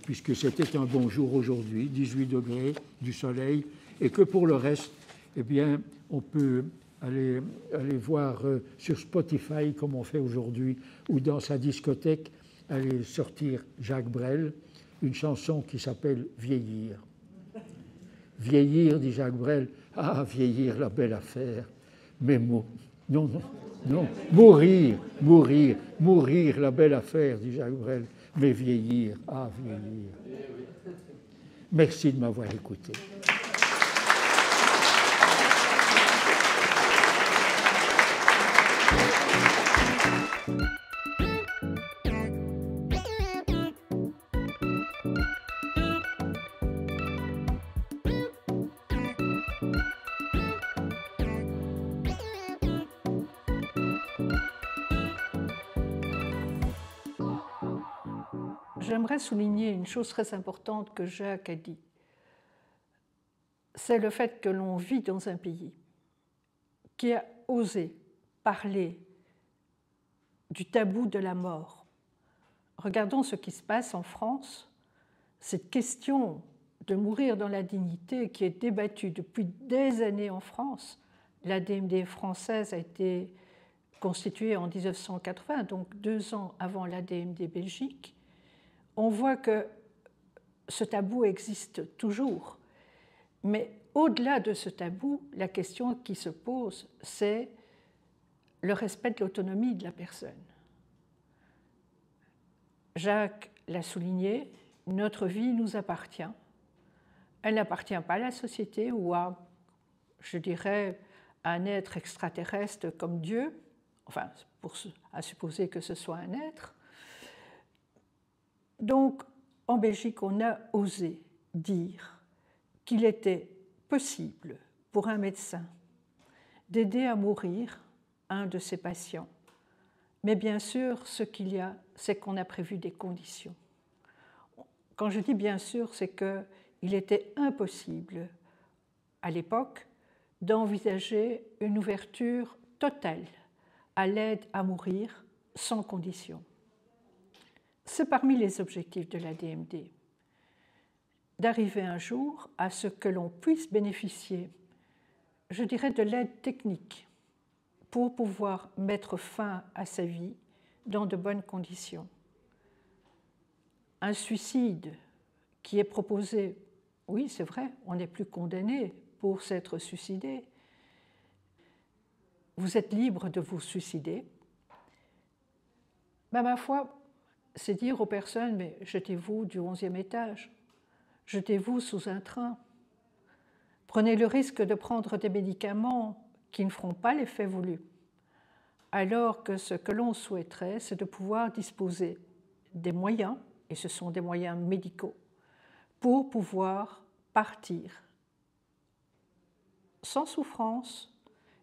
puisque c'était un bon jour aujourd'hui, 18 degrés, du soleil, et que pour le reste, eh bien, on peut aller voir sur Spotify, comme on fait aujourd'hui, ou dans sa discothèque, aller sortir Jacques Brel, une chanson qui s'appelle « Vieillir ». « Vieillir », dit Jacques Brel, « ah, vieillir, la belle affaire, mais non, mourir, la belle affaire, dit Jacques Brel, mais vieillir, ah, vieillir ». Merci de m'avoir écouté. J'aimerais souligner une chose très importante que Jacques a dit. c'est le fait que l'on vit dans un pays qui a osé parler du tabou de la mort. Regardons ce qui se passe en France. Cette question de mourir dans la dignité qui est débattue depuis des années en France. La DMD française a été constituée en 1980, donc 2 ans avant la DMD Belgique. On voit que ce tabou existe toujours. Mais au-delà de ce tabou, la question qui se pose, c'est le respect de l'autonomie de la personne. Jacques l'a souligné, notre vie nous appartient. Elle n'appartient pas à la société ou à, je dirais, un être extraterrestre comme Dieu, enfin, à supposer que ce soit un être. Donc, en Belgique, on a osé dire qu'il était possible pour un médecin d'aider à mourir un de ses patients. Mais bien sûr, ce qu'il y a, c'est qu'on a prévu des conditions. Quand je dis bien sûr, c'est qu'il était impossible, à l'époque, d'envisager une ouverture totale à l'aide à mourir sans condition. C'est parmi les objectifs de la DMD, d'arriver un jour à ce que l'on puisse bénéficier, je dirais, de l'aide technique pour pouvoir mettre fin à sa vie dans de bonnes conditions. Un suicide qui est proposé, oui, c'est vrai, on n'est plus condamné pour s'être suicidé. Vous êtes libre de vous suicider. Ben, ma foi, c'est dire aux personnes, mais jetez-vous du 11e étage, jetez-vous sous un train, prenez le risque de prendre des médicaments qui ne feront pas l'effet voulu, alors que ce que l'on souhaiterait, c'est de pouvoir disposer des moyens, et ce sont des moyens médicaux, pour pouvoir partir sans souffrance,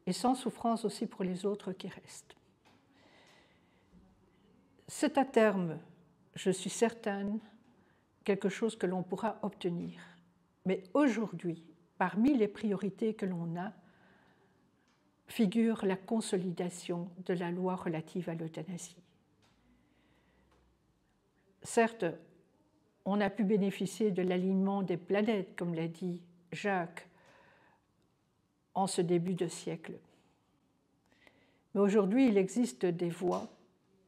et sans souffrance aussi pour les autres qui restent. C'est à terme, je suis certaine, quelque chose que l'on pourra obtenir. Mais aujourd'hui, parmi les priorités que l'on a, figure la consolidation de la loi relative à l'euthanasie. Certes, on a pu bénéficier de l'alignement des planètes, comme l'a dit Jacques, en ce début de siècle. Mais aujourd'hui, il existe des voies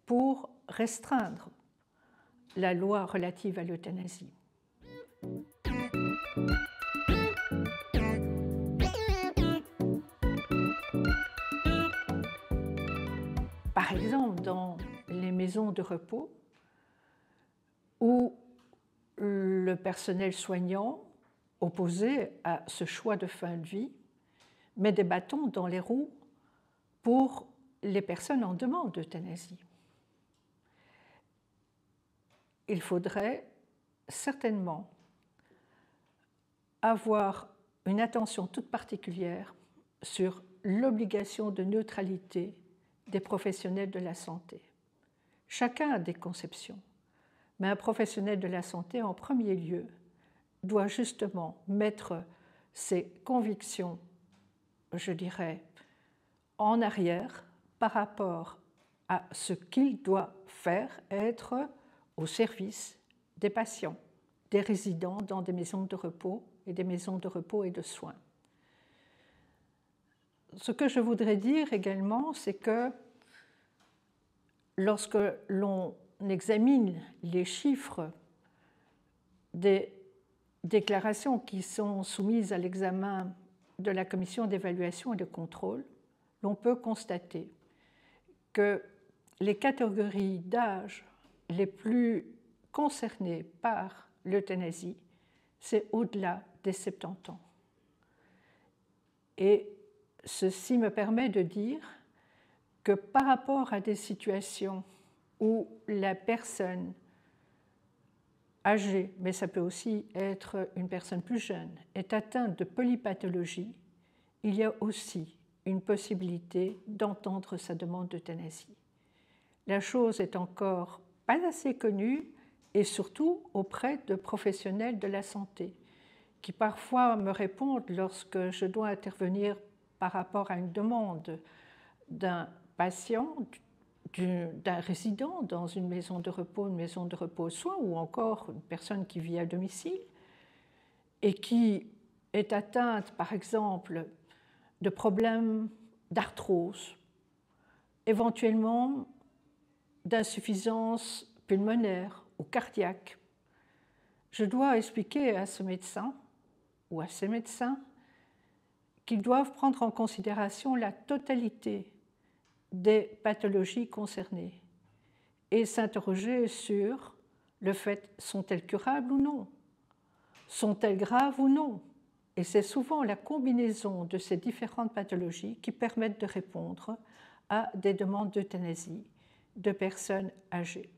pour restreindre la loi relative à l'euthanasie. Par exemple, dans les maisons de repos, où le personnel soignant, opposé à ce choix de fin de vie, met des bâtons dans les roues pour les personnes en demande d'euthanasie. Il faudrait certainement avoir une attention toute particulière sur l'obligation de neutralité des professionnels de la santé. Chacun a des conceptions, mais un professionnel de la santé, en premier lieu, doit justement mettre ses convictions, je dirais, en arrière par rapport à ce qu'il doit faire, être au service des patients, des résidents dans des maisons de repos et des maisons de repos et de soins. Ce que je voudrais dire également, c'est que lorsque l'on examine les chiffres des déclarations qui sont soumises à l'examen de la commission d'évaluation et de contrôle, l'on peut constater que les catégories d'âge les plus concernées par l'euthanasie, c'est au-delà des 70 ans. Et ceci me permet de dire que par rapport à des situations où la personne âgée, mais ça peut aussi être une personne plus jeune, est atteinte de polypathologie, il y a aussi une possibilité d'entendre sa demande d'euthanasie. La chose est encore pas assez connue et surtout auprès de professionnels de la santé. qui parfois me répondent lorsque je dois intervenir par rapport à une demande d'un patient, d'un résident dans une maison de repos soins, ou encore une personne qui vit à domicile et qui est atteinte, par exemple, de problèmes d'arthrose, éventuellement d'insuffisance pulmonaire ou cardiaque. Je dois expliquer à ce médecin ou à ces médecins qu'ils doivent prendre en considération la totalité des pathologies concernées et s'interroger sur le fait, sont-elles curables ou non? Sont-elles graves ou non? Et c'est souvent la combinaison de ces différentes pathologies qui permettent de répondre à des demandes d'euthanasie de personnes âgées.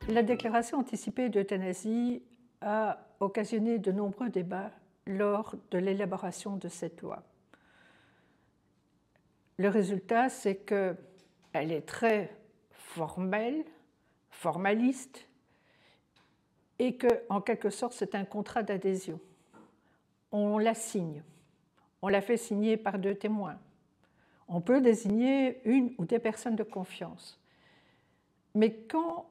La déclaration anticipée d'euthanasie a occasionné de nombreux débats lors de l'élaboration de cette loi. Le résultat, c'est qu'elle est très formelle, formaliste, et qu'en quelque sorte, c'est un contrat d'adhésion. On la signe, on la fait signer par 2 témoins. On peut désigner une ou des personnes de confiance. Mais quand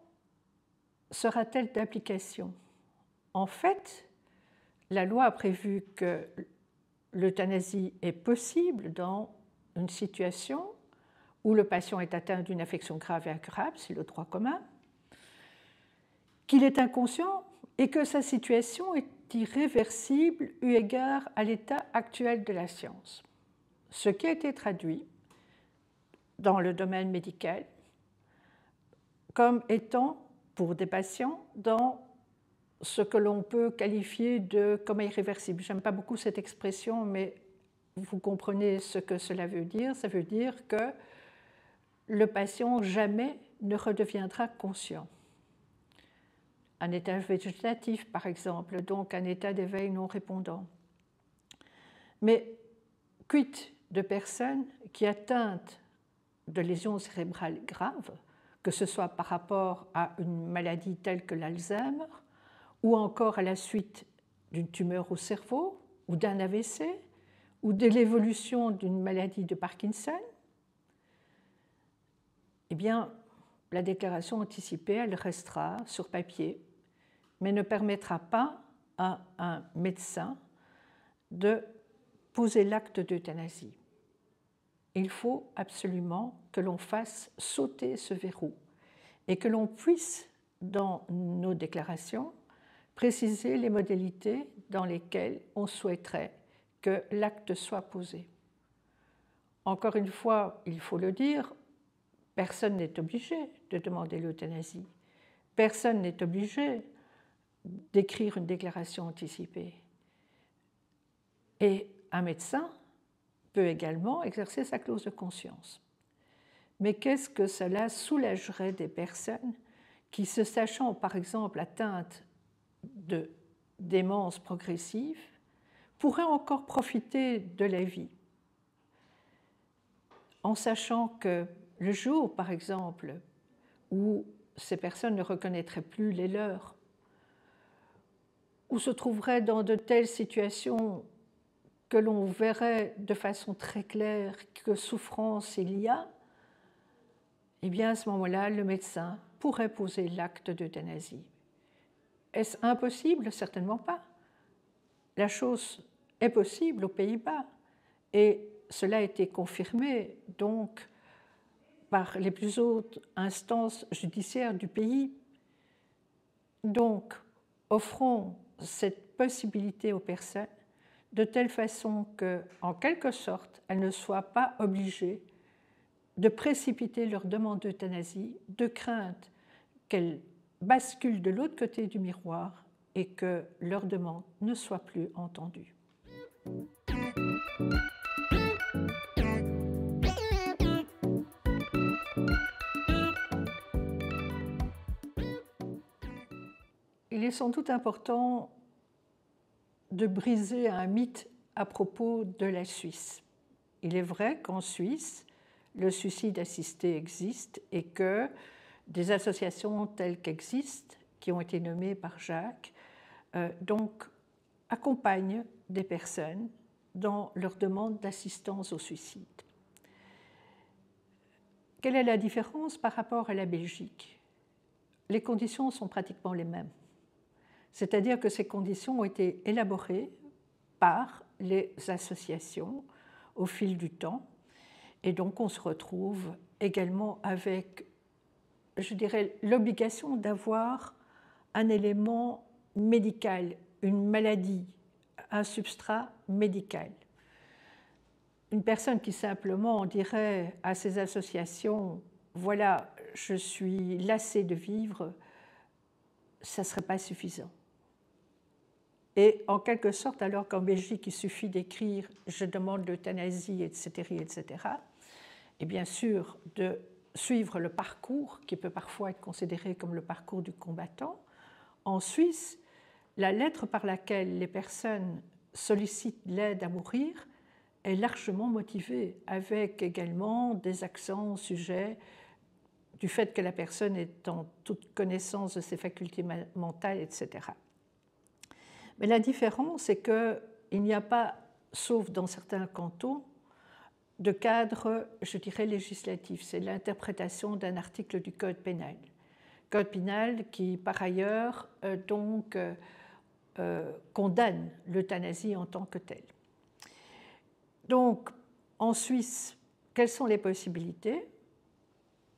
sera-t-elle d'application? En fait, la loi a prévu que l'euthanasie est possible dans une situation où le patient est atteint d'une affection grave et incurable, c'est le droit commun, qu'il est inconscient et que sa situation est irréversible eu égard à l'état actuel de la science. Ce qui a été traduit dans le domaine médical comme étant, pour des patients, dans ce que l'on peut qualifier de coma irréversible. Je n'aime pas beaucoup cette expression, mais vous comprenez ce que cela veut dire. Ça veut dire que le patient jamais ne redeviendra conscient. Un état végétatif, par exemple, donc un état d'éveil non répondant. Mais quid de personnes qui atteintes de lésions cérébrales graves, que ce soit par rapport à une maladie telle que l'Alzheimer, ou encore à la suite d'une tumeur au cerveau, ou d'un AVC, ou de l'évolution d'une maladie de Parkinson, eh bien, la déclaration anticipée, elle restera sur papier, mais ne permettra pas à un médecin de poser l'acte d'euthanasie. Il faut absolument que l'on fasse sauter ce verrou et que l'on puisse, dans nos déclarations, préciser les modalités dans lesquelles on souhaiterait que l'acte soit posé. Encore une fois, il faut le dire, personne n'est obligé de demander l'euthanasie. Personne n'est obligé d'écrire une déclaration anticipée. Et un médecin peut également exercer sa clause de conscience. Mais qu'est-ce que cela soulagerait des personnes qui, se sachant par exemple atteintes de démence progressive, pourraient encore profiter de la vie, en sachant que le jour, par exemple, où ces personnes ne reconnaîtraient plus les leurs, ou se trouveraient dans de telles situations que l'on verrait de façon très claire que souffrance il y a, eh bien à ce moment-là, le médecin pourrait poser l'acte d'euthanasie. Est-ce impossible? Certainement pas. La chose est possible aux Pays-Bas et cela a été confirmé donc par les plus hautes instances judiciaires du pays. Donc, offrons cette possibilité aux personnes de telle façon qu'en quelque sorte, elles ne soient pas obligées de précipiter leur demande d'euthanasie, de crainte qu'elles basculent de l'autre côté du miroir et que leur demande ne soit plus entendue. Il est sans doute important de briser un mythe à propos de la Suisse. Il est vrai qu'en Suisse, le suicide assisté existe et que des associations telles qu'existent, qui ont été nommées par Jacques, donc accompagnent des personnes dans leur demande d'assistance au suicide. Quelle est la différence par rapport à la Belgique? Les conditions sont pratiquement les mêmes. C'est-à-dire que ces conditions ont été élaborées par les associations au fil du temps. Et donc on se retrouve également avec, je dirais, l'obligation d'avoir un élément médical, une maladie, un substrat médical. Une personne qui simplement dirait à ces associations « voilà, je suis lassée de vivre », ça ne serait pas suffisant. Et en quelque sorte, alors qu'en Belgique, il suffit d'écrire « je demande l'euthanasie, etc. etc. », et bien sûr de suivre le parcours, qui peut parfois être considéré comme le parcours du combattant, en Suisse, la lettre par laquelle les personnes sollicitent l'aide à mourir est largement motivée, avec également des accents au sujet du fait que la personne est en toute connaissance de ses facultés mentales, etc. Mais la différence, c'est qu'il n'y a pas, sauf dans certains cantons, de cadre, je dirais, législatif. C'est l'interprétation d'un article du Code pénal. Code pénal qui, par ailleurs, condamne l'euthanasie en tant que telle. Donc, en Suisse, quelles sont les possibilités?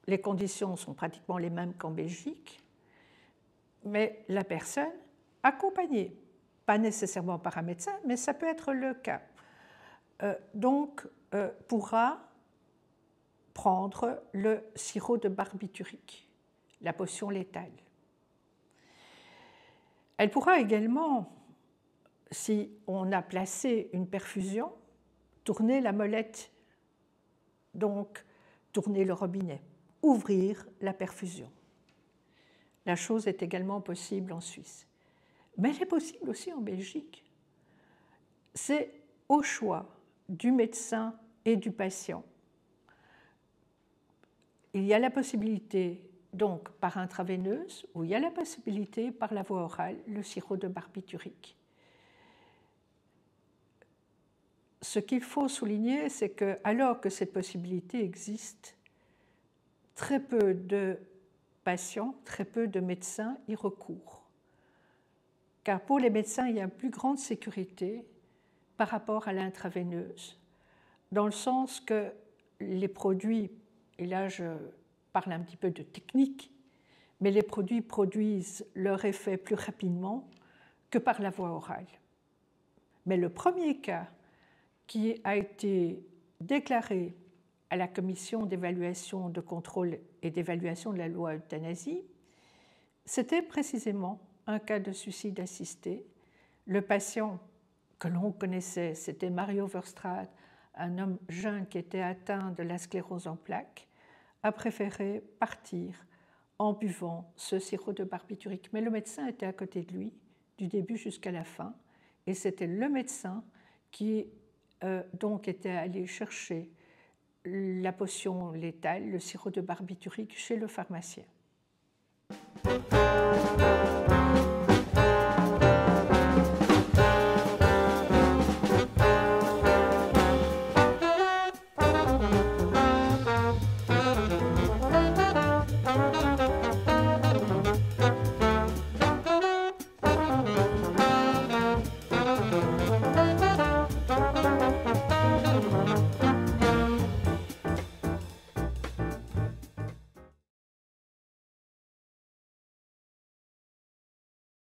Les conditions sont pratiquement les mêmes qu'en Belgique, mais la personne accompagnée, pas nécessairement par un médecin, mais ça peut être le cas, pourra prendre le sirop de barbiturique, la potion létale. Elle pourra également, si on a placé une perfusion, tourner la molette, donc tourner le robinet, ouvrir la perfusion. La chose est également possible en Suisse. Mais elle est possible aussi en Belgique. C'est au choix du médecin et du patient. Il y a la possibilité, donc, par intraveineuse, ou il y a la possibilité, par la voie orale, le sirop de barbiturique. Ce qu'il faut souligner, c'est que, alors que cette possibilité existe, très peu de patients, très peu de médecins y recourent. Car pour les médecins, il y a une plus grande sécurité par rapport à l'intraveineuse, dans le sens que les produits, et là je parle un petit peu de technique, mais les produits produisent leur effet plus rapidement que par la voie orale. Mais le premier cas qui a été déclaré à la commission d'évaluation, de contrôle et d'évaluation de la loi euthanasie, c'était précisément un cas de suicide assisté. Le patient que l'on connaissait, c'était Mario Verstraete, un homme jeune qui était atteint de la sclérose en plaques, a préféré partir en buvant ce sirop de barbiturique. Mais le médecin était à côté de lui, du début jusqu'à la fin, et c'était le médecin qui donc était allé chercher la potion létale, le sirop de barbiturique, chez le pharmacien.